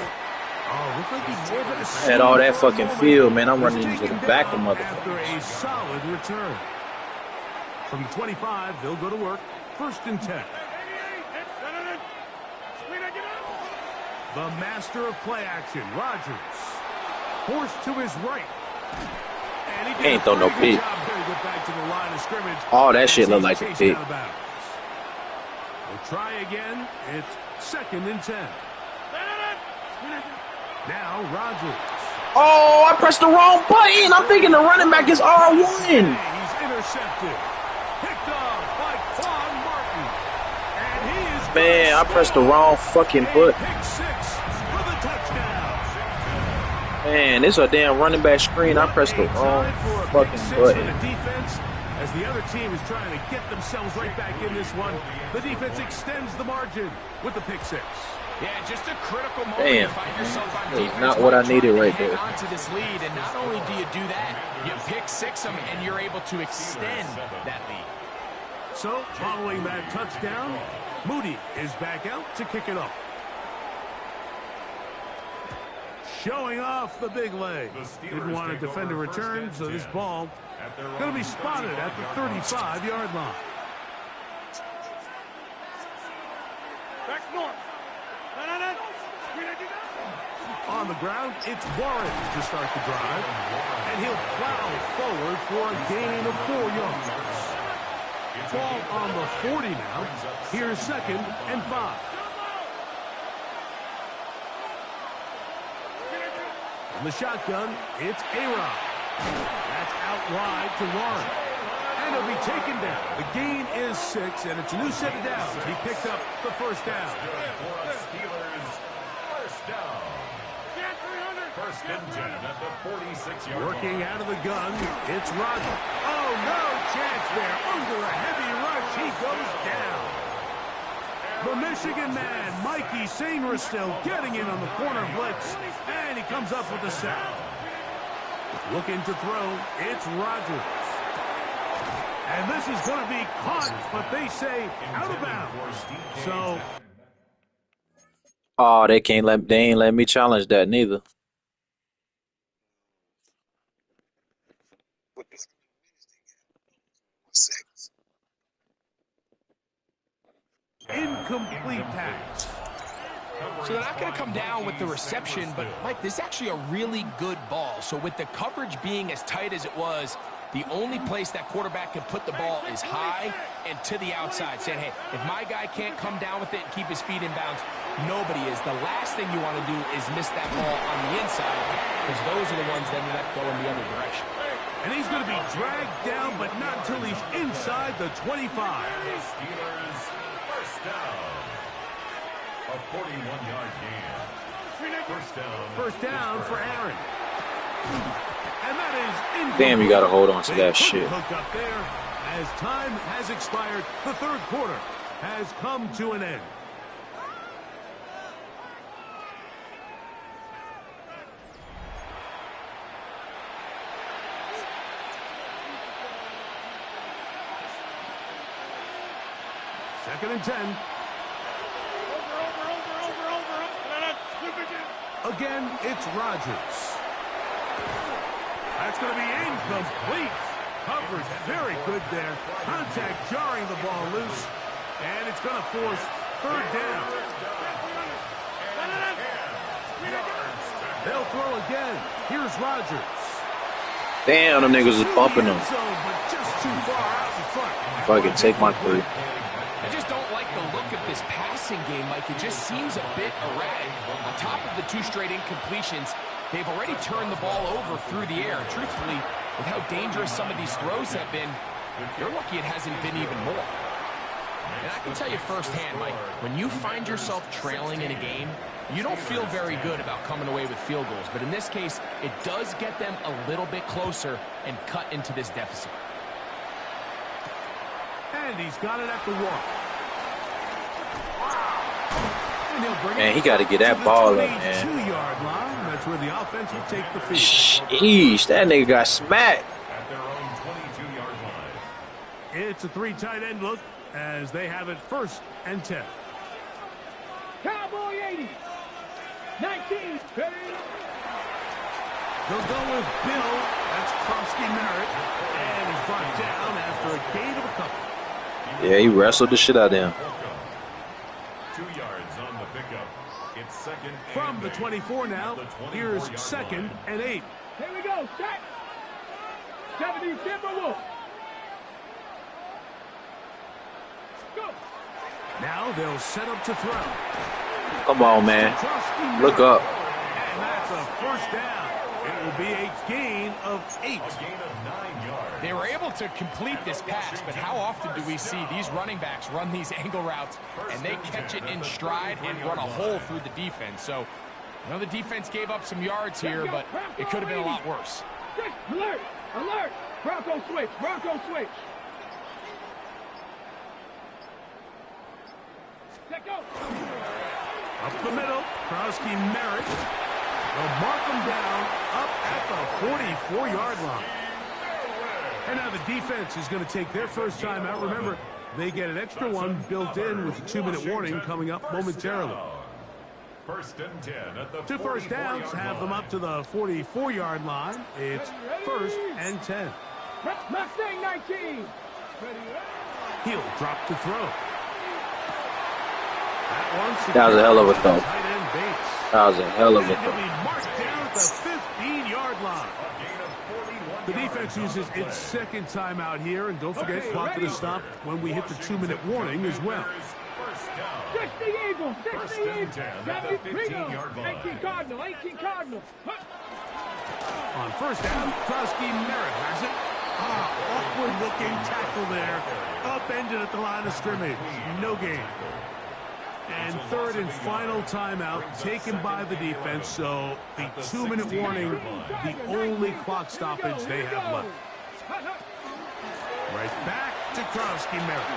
Looks like he gave it a Had all that fucking field, man. I'm running into the back of after a solid return. From the 25, they'll go to work. 1st and 10. The master of play action, Rodgers. Forced to his right. And he ain't throw no pick. All that shit looked like a pick. We'll try again. It's 2nd and 10. Now Rodgers. Oh, I pressed the wrong button. I'm thinking the running back is R1. He's intercepted. Picked off by Quan Martin. And he is Man, I pressed the wrong fucking button. Pick 6 for the touchdown. Man, this is a damn running back screen. I pressed the wrong fucking button. As the other team is trying to get themselves right back in this one, the defense extends the margin with the pick 6. Yeah, just a critical moment. Damn. You find yourself on That's defense. not what I needed right there. Onto this lead, and not only do you do that, you pick 6 them, and you're able to extend that lead. So, following that touchdown, Moody is back out to kick it off. Showing off the big leg. Didn't want to defend a return, so this ball going to be spotted at the 35-yard line. Back north. On the ground, it's Warren to start the drive. And he'll plow forward for a gain of 4 yards. Ball on the 40 now. Here's 2nd and 5. From the shotgun, it's A-Rod. That's out wide to Warren. And he'll be taken down. The gain is 6, and it's a new set of downs. He picked up the 1st down. Steelers, 1st down. 1st and 10 at the 46-yard line. Working out of the gun, it's Rodgers. Oh, no chance there. Under a heavy rush, he goes down. The Michigan man, Mikey Sainristil, still getting in on the corner blitz, and he comes up with the sack. Looking to throw, it's Rodgers. And this is going to be caught, but they say out of bounds. So, Oh, they ain't let me challenge that neither. incomplete pass. So they're not going to come down with the reception, but, Mike, this is actually a really good ball. So with the coverage being as tight as it was, the only place that quarterback can put the ball is high and to the outside, saying, hey, if my guy can't come down with it and keep his feet in bounds, nobody is. The last thing you want to do is miss that ball on the inside, because those are the ones that end up going the other direction. And he's going to be dragged down, but not until he's inside the 25. Steelers, 1st down. A 41-yard gain. 1st down. 1st down for Aaron. And that is incomplete. Damn, you got to hold on to that shit. Hook up there. As time has expired, the 3rd quarter has come to an end. Second and 10. Again, it's Rodgers. That's going to be incomplete. Coverage very good there. Contact jarring the ball loose. And it's going to force 3rd down. They'll throw again. Here's Rodgers. Damn, them niggas is bumping them. But just too far out in front. If I can take my 3. I just don't like the look of this passing game, Mike. It just seems a bit erratic. On top of the 2 straight incompletions, they've already turned the ball over through the air. Truthfully, with how dangerous some of these throws have been, you're lucky it hasn't been even more. And I can tell you firsthand, Mike, when you find yourself trailing in a game, you don't feel very good about coming away with field goals. But in this case, it does get them a little bit closer and cut into this deficit. And he's got it at the 1. Man, he got to get that ball up, man. 22-yard line. That's where the offense will take the field. Sheesh, that nigga got smacked. At their own 22-yard line. It's a 3 tight end look as they have it 1st and 10. Cowboy 80. 19. They'll go with Bill. That's Krosky Merritt. And he's brought down after a gain of a couple. Yeah, he wrestled the shit out of him. 2 yards on the pickup. It's 2nd and From the 8. 24 now, here's 2nd and 8. Here we go. Set. 70 Timberwolves. Go. Now they'll set up to throw. Come on, man. Krosky Look Merritt. up. And that's a 1st down. It will be a gain of 8. A gain of 9 yards. They were able to complete this pass, but how often do we see these running backs run these angle routes and they catch it in stride and run a hole through the defense? So, I know the defense gave up some yards here, but it could have been a lot worse. Alert! Alert! Bronco switch! Bronco switch! Let go! Up the middle, Krosky Merritt. They'll mark him down up at the 44-yard line. And now the defense is going to take their first time out. Remember, they get an extra one built in with a 2-minute warning coming up momentarily. 1st and 10 at the 2 first downs have them up to the 44-yard line. It's 1st and 10. Mustang 19! He'll drop to throw. That was a hell of a throw. Tight end Bates. That was a hell of a He'll throw. be marked down at the 15-yard line. The defense uses its 2nd timeout here, and don't forget, clock to stop when we hit the 2-minute warning as well. 60 Eagles! 60 Eagles! 70 15-yard line. 18 Cardinal! 18 Cardinal! On 1st down, Krosky Merritt has it. Awkward-looking tackle there. Upended at the line of scrimmage. No gain. And 3rd and final timeout taken by the defense, so the 2-minute warning, the only clock stoppage they have left. Right back to Krosky Merritt.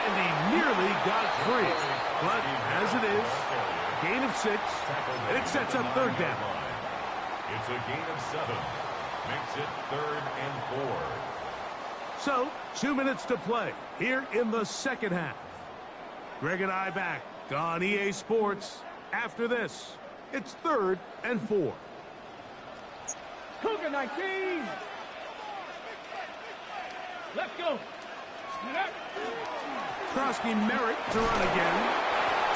And he nearly got free. But as it is, gain of 6, and it sets up 3rd down. It's a gain of 7. Makes it 3rd and 4. So, 2 minutes to play here in the 2nd half. Greg and I back on EA Sports. After this, it's 3rd and 4. Cougar 19! Let's go! Krosky Merritt to run again.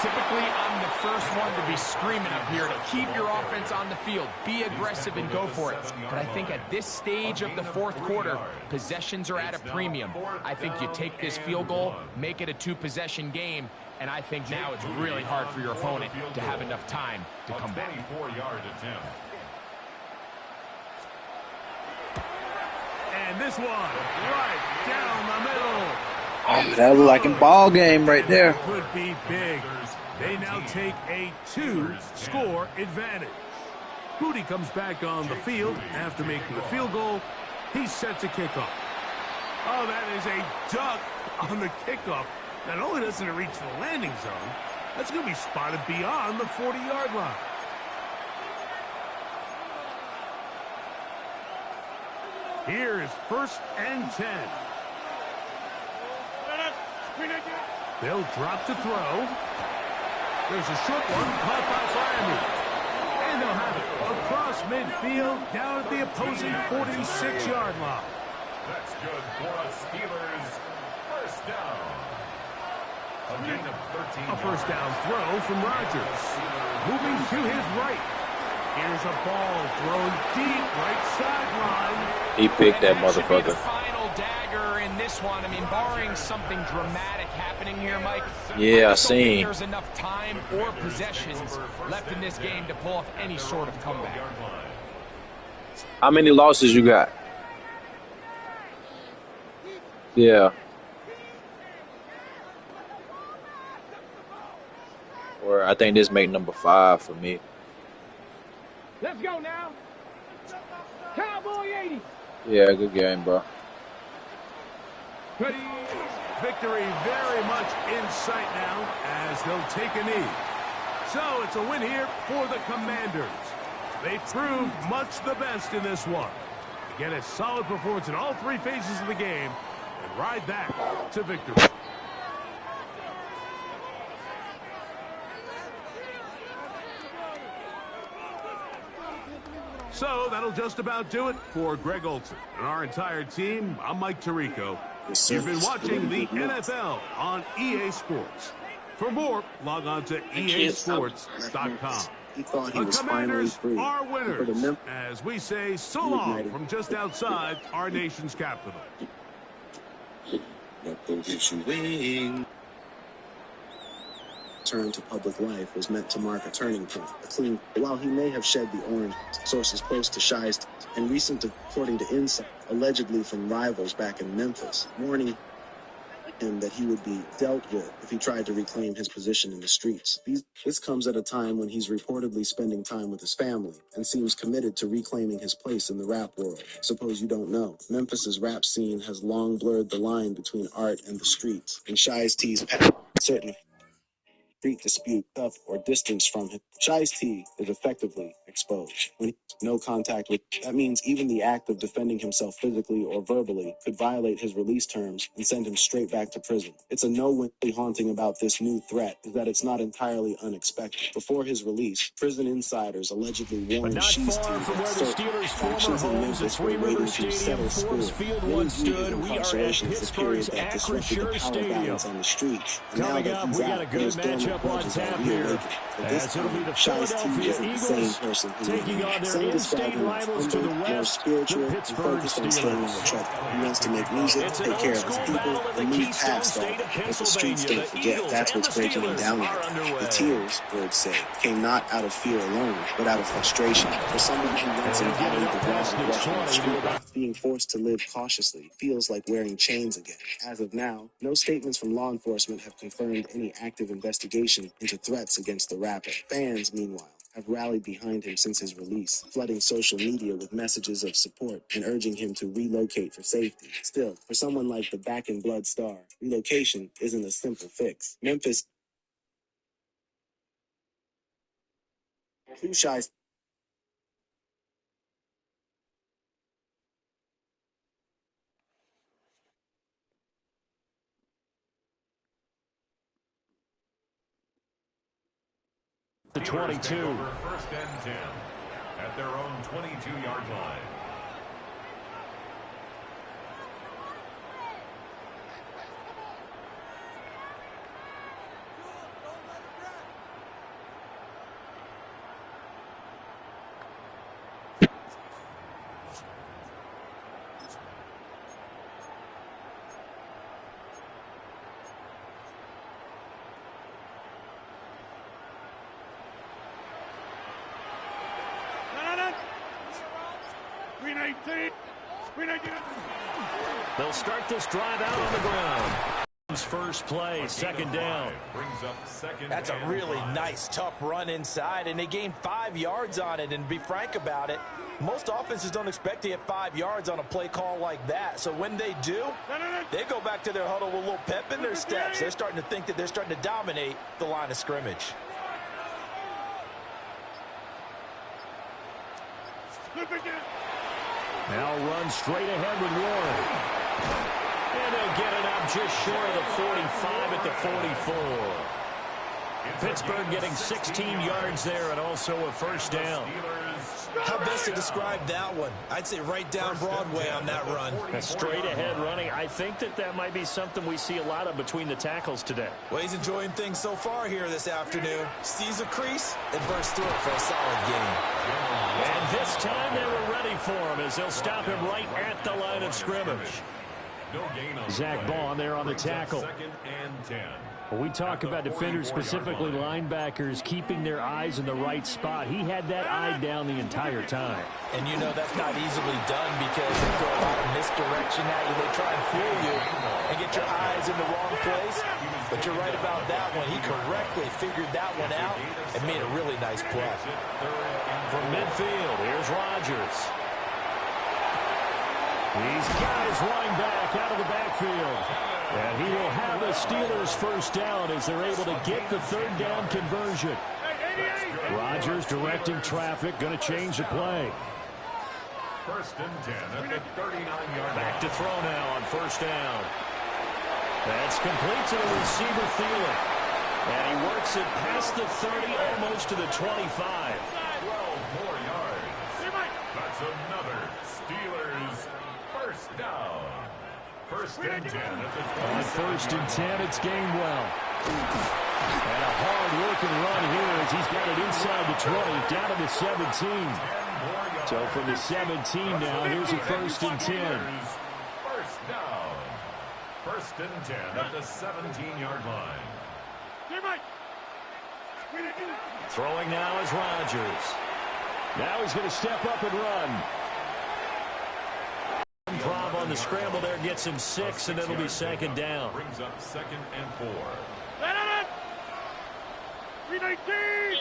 Typically, I'm the first one to be screaming up here to keep your offense on the field. Be aggressive and go for it. But I think at this stage of the 4th quarter, possessions are at a premium. I think you take this field goal, make it a 2-possession game, and I think now it's really hard for your opponent to have enough time to come back. 24-yard attempt. And this one, right down the middle. Oh, that was like a ball game right there. Could be big. They now take a 2-score advantage. Rudy comes back on the field after making the field goal. He's set to kickoff. Oh, that is a duck on the kickoff. Not only doesn't it reach the landing zone, that's going to be spotted beyond the 40-yard line. Here is 1st and 10. They'll drop to throw. There's a short one caught by Miami. And they'll have it across midfield down at the opposing 46-yard line. That's good for a Steelers 1st down. A gain of 13. A 1st down throw from Rodgers. Moving to his right. Here's a ball thrown deep right sideline. He picked that That should be the motherfucker. final dagger in this one. I mean, barring something dramatic happening here, Mike. Yeah, I just don't think seen. there's enough time or possessions left in this game to pull off any sort of comeback. How many losses you got? Yeah. Or I think this make number 5 for me. Let's go now. Cowboy 80. Yeah, good game, bro. Ready. victory very much in sight now as they'll take a knee. So it's a win here for the Commanders. They proved much the best in this one. Get a solid performance in all three phases of the game and ride that to victory. So that'll just about do it for Greg Olson and our entire team. I'm Mike Tirico. You've been watching the NFL on EA Sports. For more, log on to easports.com. The Commanders are winners, as we say so long from just outside our nation's capital. Return to public life was meant to mark a turning point. While he may have shed the orange, sources close to Shiesty and recent, according to Insight, allegedly from rivals back in Memphis, warning him that he would be dealt with if he tried to reclaim his position in the streets. This comes at a time when he's reportedly spending time with his family and seems committed to reclaiming his place in the rap world. Suppose you don't know, Memphis's rap scene has long blurred the line between art and the streets, and Shiesty's past certainly street dispute, tough or distance from him. Shiesty is effectively exposed. When no contact with, that means even the act of defending himself physically or verbally could violate his release terms and send him straight back to prison. It's a no-win. Haunting about this new threat is that it's not entirely unexpected. Before his release, prison insiders allegedly warned Shiesty from where the Steelers' former homes at Three Rivers Stadium, Forbes Field once stood. We are at Pittsburgh's Acrisure Stadium. On the streets. Coming up, we got a good matchup on tap here, as it'll be the Philadelphia Eagles taking on their in-state rivals to the west, the Pittsburgh Steelers. He wants to make music, take care of his people, and move past all that. But the streets don't forget. That's what's breaking him down here. The tears, words say, came not out of fear alone, but out of frustration. For someone who once embodied the grass and rush on the street, being forced to live cautiously feels like wearing chains again. As of now, no statements from law enforcement have confirmed any active investigation into threats against the rapper. Fans, meanwhile, have rallied behind him since his release, flooding social media with messages of support and urging him to relocate for safety. Still, for someone like the Back in Blood star, relocation isn't a simple fix. Memphis, too shy. The 22. First and 10 at their own 22-yard line. They'll start this drive out on the ground. First play, second down. That's a really nice, tough run inside, and they gained 5 yards on it. And to be frank about it, most offenses don't expect to get 5 yards on a play call like that. So when they do, they go back to their huddle with a little pep in their steps. They're starting to think that they're starting to dominate the line of scrimmage. Now run straight ahead with Warren. And they'll get it up just short of the 45 at the 44. Pittsburgh getting 16 yards there and also a first down. How best to describe that one? I'd say right down Broadway on that run. A straight ahead running. I think that might be something we see a lot of between the tackles today. Well, he's enjoying things so far here this afternoon. Sees a crease and bursts through it for a solid gain. And this time they were ready for him as they'll stop him right at the line of scrimmage. Zach Bond there on the tackle. Second and 10. When we talk about defenders, specifically linebackers, keeping their eyes in the right spot, he had that eye down the entire time. And you know that's not easily done because they throw a lot of misdirection at you. They try and fool you and get your eyes in the wrong place. But you're right about that one. He correctly figured that one out and made a really nice play. From midfield, here's Rodgers. He's got his running back out of the backfield. And he will Steelers first down as they're able to get the third down conversion. Rodgers directing traffic, going to change the play. First and 10 at the 39-yard line. Back to throw now on first down. That's complete to the receiver, Thielen. And he works it past the 30, almost to the 25. 12 more yards. That's another Steelers first down. First and 10 at the 20. On first and 10, it's Gainwell. And a hard-working run here as he's got it inside the 20, down to the 17. So from the 17 now, here's a first and 10. First down. First and 10 at the 17-yard line. Throwing now is Rodgers. Now he's going to step up and run. Prob on the scramble there gets him 6, and it'll be second down. Brings up second and 4. 319!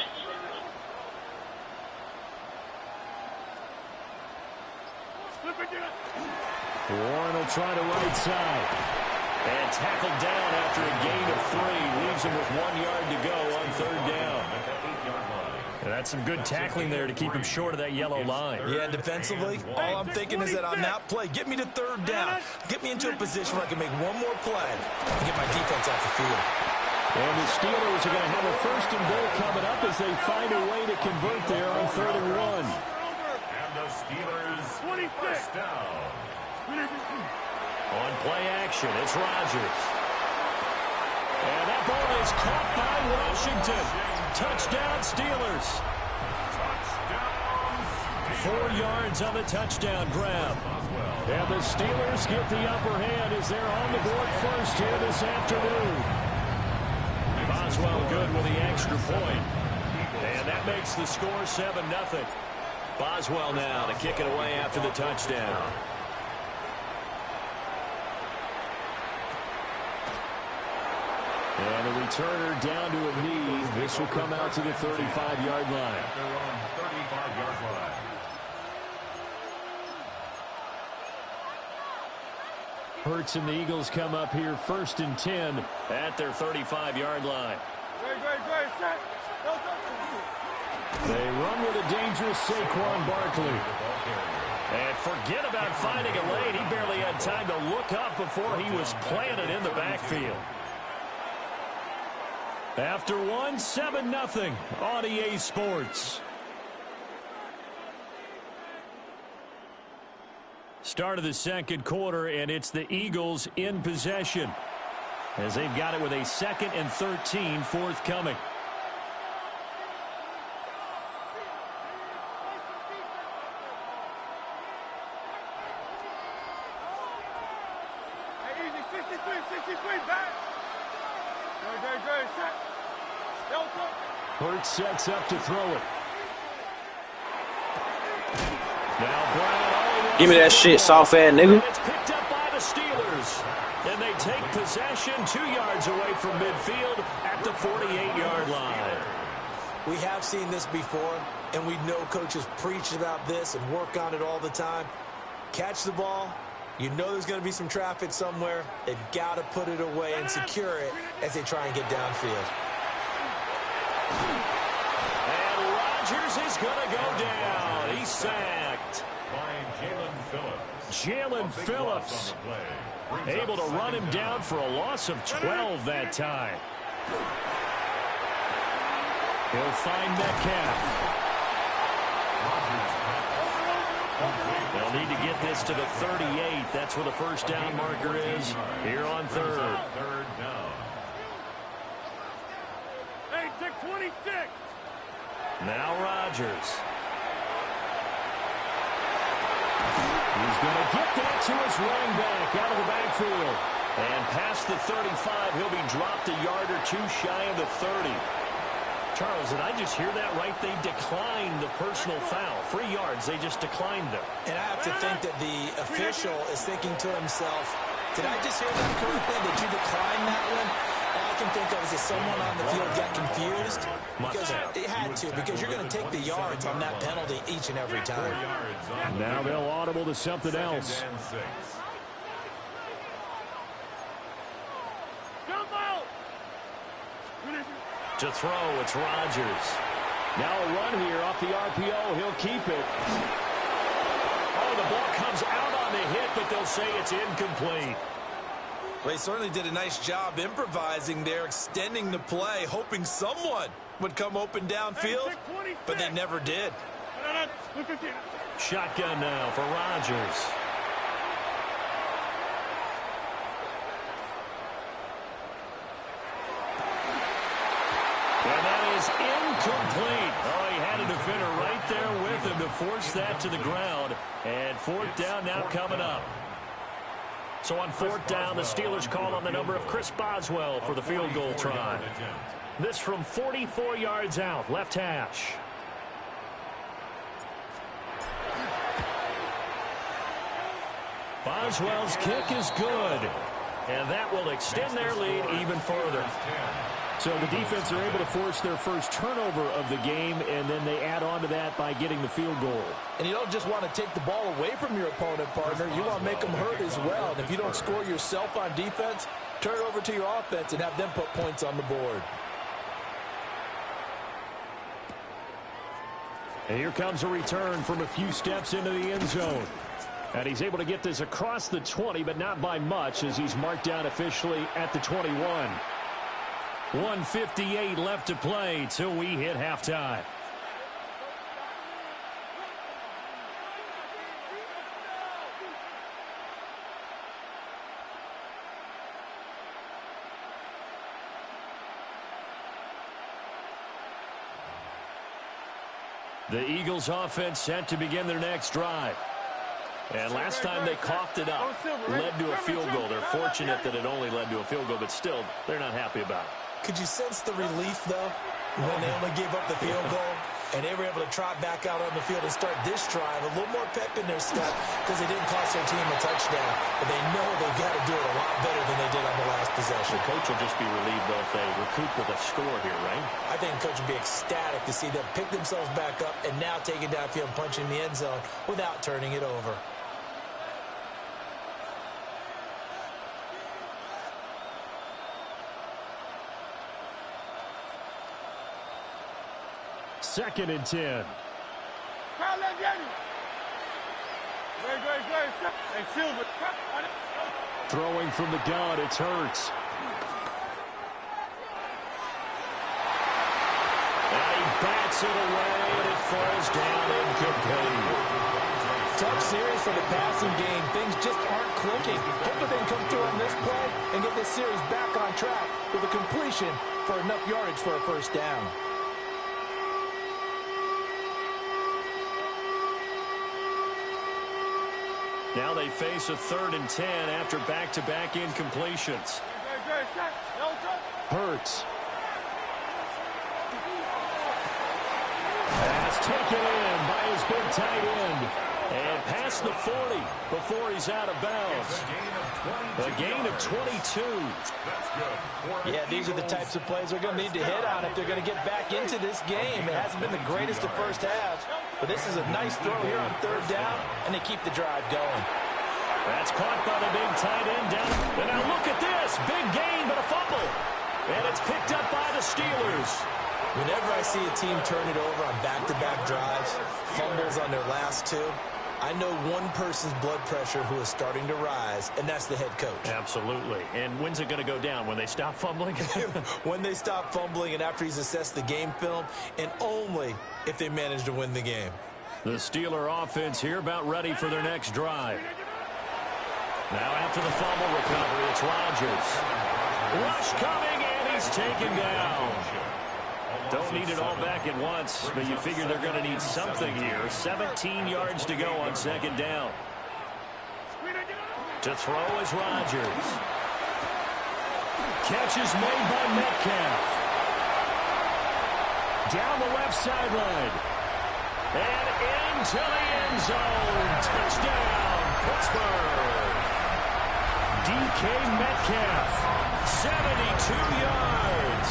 Warren will try to right side. And tackled down after a gain of 3. Leaves him with 1 yard to go on third down. And that's some good tackling there to keep him short of that yellow line. Yeah, defensively, all I'm thinking is that on that play, get me to third down. Get me into a position where I can make one more play and get my defense off the field. And the Steelers are going to have a first and goal coming up as they find a way to convert there on third and 1. And the Steelers first down. On play action, it's Rodgers. And that ball is caught by Washington. Touchdown, Steelers. 4 yards on the touchdown grab. And the Steelers get the upper hand as they're on the board first here this afternoon. Boswell good with the extra point. And that makes the score 7-0. Boswell now to kick it away after the touchdown. And the returner down to a knee. This will come out to the 35-yard line. They're on 35-yard line. Hurts and the Eagles come up here first and 10 at their 35-yard line. They run with a dangerous Saquon Barkley. And forget about finding a lane. He barely had time to look up before he was planted in the backfield. After 1, 7-0 on EA Sports. Start of the second quarter, and it's the Eagles in possession as they've got it with a 2nd and 13 forthcoming. Hurts sets up to throw it. Now Brown. Give me that shit, soft-ass nigga. It's picked up by the Steelers. And they take possession 2 yards away from midfield at the 48-yard line. We have seen this before, and we know coaches preach about this and work on it all the time. Catch the ball. You know there's going to be some traffic somewhere. They've got to put it away and secure it as they try and get downfield. And Rodgers is going to go down. He's sacked. Jalen Phillips able to run him down for a loss of 12 that time. He'll find Metcalf. They'll need to get this to the 38. That's where the first down marker is here on third. Third down. Hey, take 26. Now Rodgers. He's going to get that to his running back out of the backfield. And past the 35, he'll be dropped a yard or 2 shy of the 30. Charles, did I just hear that right? They declined the personal foul. 3 yards, they just declined them. And I have to think that the official is thinking to himself, did I just hear that correctly, that you declined that one? All I can think of is that someone on the field got confused. Because it had to, because you're going to take the yards on that penalty each and every time. Now they'll audible to something else. Come on! To throw, it's Rodgers. Now a run here off the RPO. He'll keep it. Oh, the ball comes out on the hit, but they'll say it's incomplete. Well, he certainly did a nice job improvising there, extending the play, hoping someone would come open downfield, but they never did. Shotgun now for Rodgers. And that is incomplete. Oh, he had a defender right there with him to force that to the ground. And fourth down now coming up. So on fourth down, the Steelers call on the number of Chris Boswell for the field goal try. This from 44 yards out, left hash. Boswell's kick is good. And that will extend their lead even further. So the defense are able to force their first turnover of the game, and then they add on to that by getting the field goal. And you don't just want to take the ball away from your opponent, partner. You want to make them hurt as well. And if you don't score yourself on defense, turn it over to your offense and have them put points on the board. And here comes a return from a few steps into the end zone. And he's able to get this across the 20, but not by much, as he's marked down officially at the 21. 1:58 left to play till we hit halftime. The Eagles offense set to begin their next drive. And last time they coughed it up, led to a field goal. They're fortunate that it only led to a field goal, but still, they're not happy about it. Could you sense the relief, though, when they only gave up the field goal and they were able to trot back out on the field and start this drive? A little more pep in their step because they didn't cost their team a touchdown, but they know they've got to do it a lot better than they did on the last possession. The coach will just be relieved, though, if they recoup with a score here, right? I think the coach will be ecstatic to see them pick themselves back up and now take it downfield and punch in the end zone without turning it over. Second and 10. Throwing from the gun, it's Hurts. And he bats it away, and it falls down incomplete. Tough series for the passing game. Things just aren't clicking. Hopefully they can come through on this play and get this series back on track with a completion for enough yardage for a first down. Now they face a 3rd and 10 after back-to-back incompletions. Hurts. Pass taken in by his big tight end. And past the 40 before he's out of bounds. A gain of 22. Yeah, these are the types of plays they're going to need to hit on if they're going to get back into this game. It hasn't been the greatest of first halves, but this is a nice throw here on 3rd down, and they keep the drive going. That's caught by the big tight end down. And now look at this. Big gain, but a fumble. And it's picked up by the Steelers. Whenever I see a team turn it over on back-to-back drives, fumbles on their last two, I know one person's blood pressure who is starting to rise, and that's the head coach. Absolutely. And when's it going to go down? When they stop fumbling? When they stop fumbling and after he's assessed the game film, and only if they manage to win the game. The Steeler offense here about ready for their next drive. Now after the fumble recovery, it's Rodgers. Rush coming, and he's taken down. Don't need it all back at once, but you figure they're going to need something here. 17 yards to go on 2nd down. To throw is Rodgers. Catch is made by Metcalf. Down the left sideline. And into the end zone. Touchdown, Pittsburgh. DK Metcalf, 72 yards.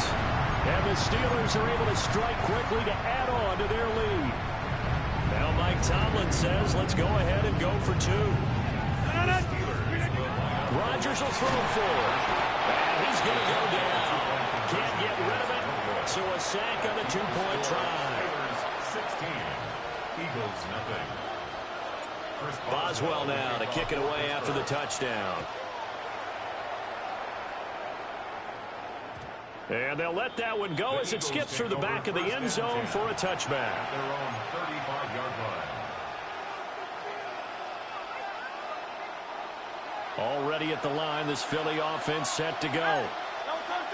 And the Steelers are able to strike quickly to add on to their lead. Now Mike Tomlin says, let's go ahead and go for 2. Rodgers will throw 4. And he's going to go down. can't get rid of it. So a sack on the two-point try. 16. Eagles nothing. Boswell now to kick it away after the touchdown. And they'll let that one go as it skips through the back of the end zone for a touchback. At their own 35-yard line. Already at the line, this Philly offense set to go.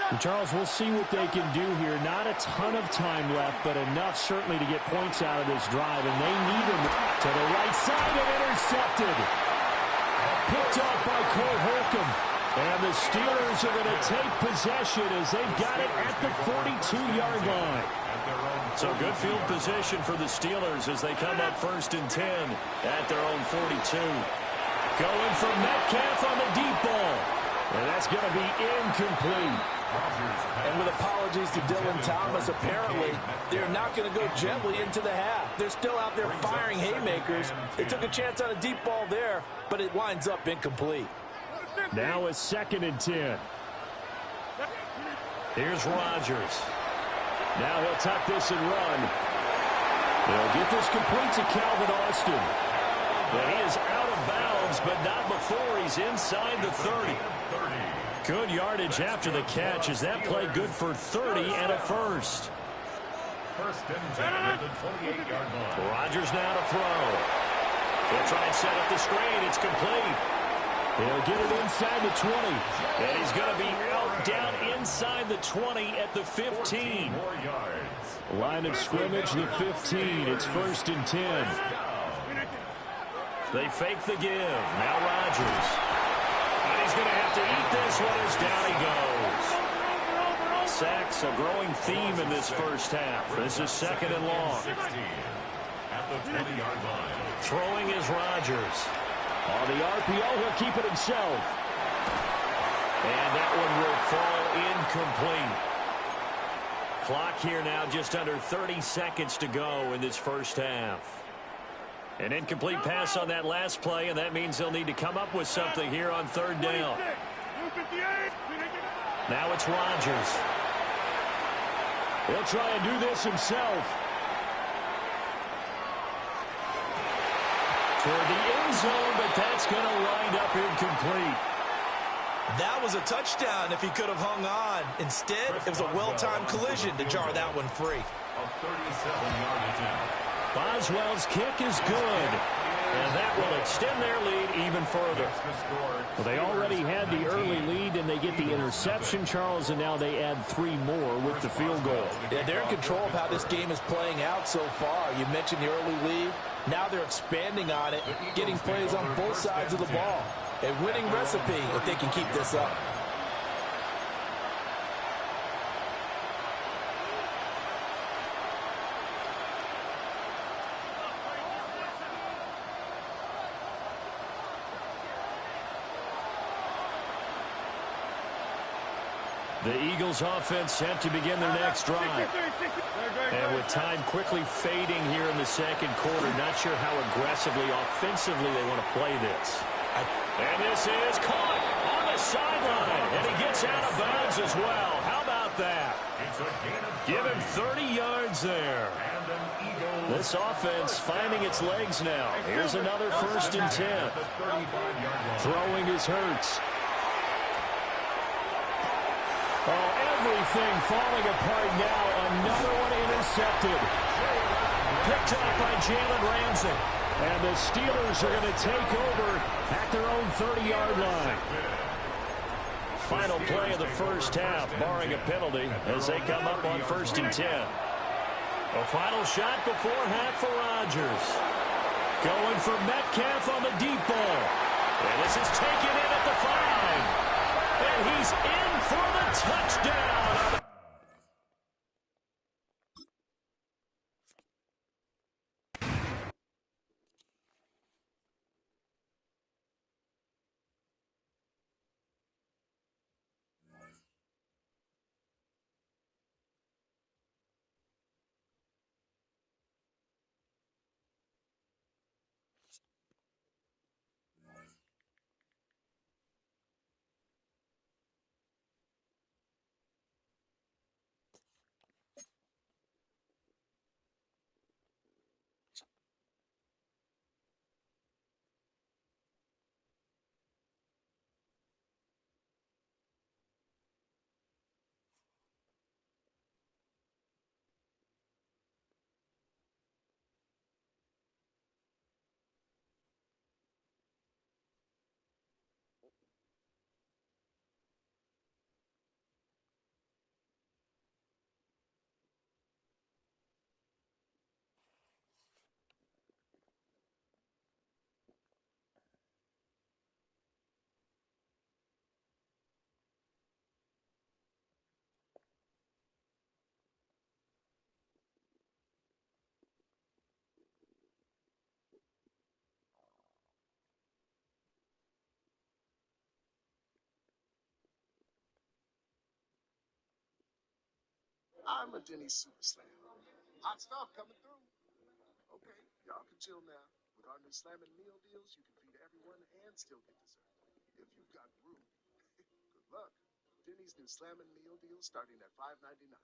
And Charles, we'll see what they can do here. Not a ton of time left, but enough certainly to get points out of this drive. And they need him to the right side and intercepted. Picked off by Cole Holcomb. And the Steelers are going to take possession as they've got it at the 42-yard line. So good field position for the Steelers as they come up 1st and 10 at their own 42. Going for Metcalf on the deep ball. And that's going to be incomplete. And with apologies to Dylan Thomas, apparently they're not going to go gently into the half. They're still out there firing haymakers. They took a chance on a deep ball there, but it winds up incomplete. Now it's 2nd and 10. Here's Rodgers. Now he'll tuck this and run. They'll get this complete to Calvin Austin. But he is out of bounds, but not before he's inside the 30. Good yardage after the catch. Is that play good for 30 and a first? 1st and 10 at the 28-yard line. Rodgers now to throw. He'll try and set up the screen. It's complete. He'll get it inside the 20. And he's going to be out down inside the 20 at the 15. Line of scrimmage, the 15. It's 1st and 10. They fake the give. Now Rodgers. And he's going to have to eat this one as down he goes. Sacks, a growing theme in this first half. This is 2nd and long. At the 20-yard line. Throwing is Rodgers. On the RPO, he'll keep it himself. And that one will fall incomplete. Clock here now just under 30 seconds to go in this first half. An incomplete pass on that last play, and that means they'll need to come up with something here on 3rd down. Now it's Rodgers. He'll try and do this himself. Toward the end zone, but that's going to wind up incomplete. That was a touchdown if he could have hung on. Instead, it was a well-timed collision to jar that one free. A 37-yard attempt. Boswell's kick is good. And that will extend their lead even further. Well, they already had the early lead, and they get the interception, Charles, and now they add 3 more with the field goal. Yeah, they're in control of how this game is playing out so far. You mentioned the early lead. Now they're expanding on it, getting plays on both sides of the ball. A winning recipe if they can keep this up. The Eagles offense set to begin their next drive. And with time quickly fading here in the second quarter, not sure how aggressively, offensively they want to play this. And this is caught on the sideline. And he gets out of bounds as well. How about that? Give him 30 yards there. This offense finding its legs now. Here's another 1st and 10. Throwing is Hurts. Oh, everything falling apart now. Another one intercepted. Picked up by Jalen Ramsey. And the Steelers are going to take over at their own 30-yard line. Final play of the first half, barring a penalty, as they come up on 1st and 10. A final shot before half for Rodgers. Going for Metcalf on the deep ball. And this is taken in at the 5. And he's in for the touchdown. I'm a Denny's Super Slam. Hot stuff coming through. Okay, y'all can chill now. With our new Slammin' Meal Deals, you can feed everyone and still get dessert. If you've got room, good luck. Denny's new Slammin' Meal Deal starting at $5.99.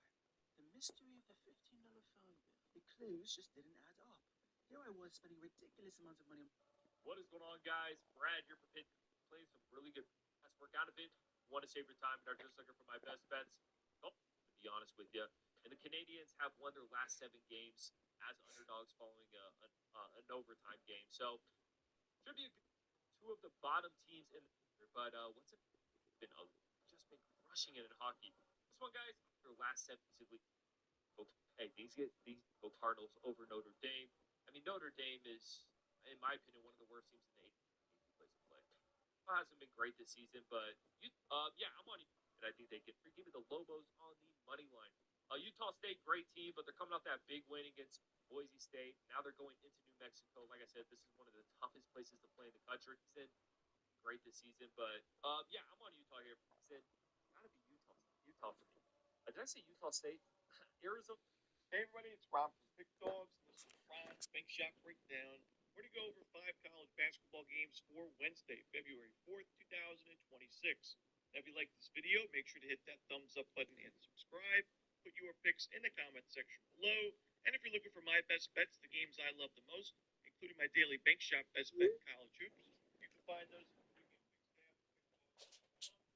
The mystery of the $15 phone bill. The clues just didn't add up. Here I was spending ridiculous amounts of money on... What is going on, guys? Brad here for Pitt. Playing some really good fast workout a bit. Want to save your time and are just looking for my best bets? Oh, to be honest with you. And the Canadians have won their last 7 games as underdogs following an overtime game. So, should be two of the bottom teams in the year. But what's it been ugly? Just been crushing it in hockey. This one, guys, their last 7 simply. Hey, these go Cardinals over Notre Dame. I mean, Notre Dame is, in my opinion, one of the worst teams in the 80 place to play. Hasn't been great this season, but yeah, I'm on you. And I think they can give me the Lobos on the money line. Utah State, great team, but they're coming off that big win against Boise State. Now they're going into New Mexico. Like I said, this is one of the toughest places to play in the country. It's been great this season, but yeah, I'm on Utah here. I said, gotta be Utah for me. Did I say Utah State? Arizona. Hey everybody, it's Rob from Pick Dogs. This is Ron's Bank Shot Breakdown. We're going to go over 5 college basketball games for Wednesday, February 4th, 2026. Now, if you like this video, make sure to hit that thumbs up button and subscribe. Put your picks in the comment section below. And if you're looking for my best bets, the games I love the most, including my daily Bank Shot Best Bet College Hoops, you can find those in the Pregame Picks tab.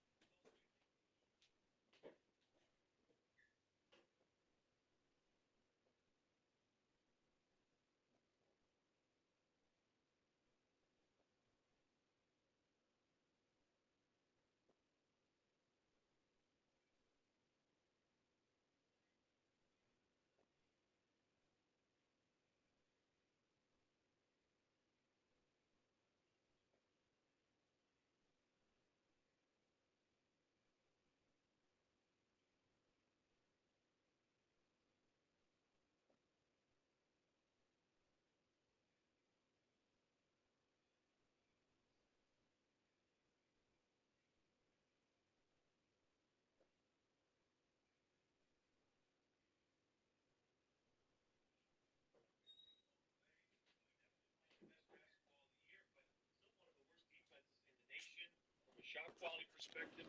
From a shot quality perspective,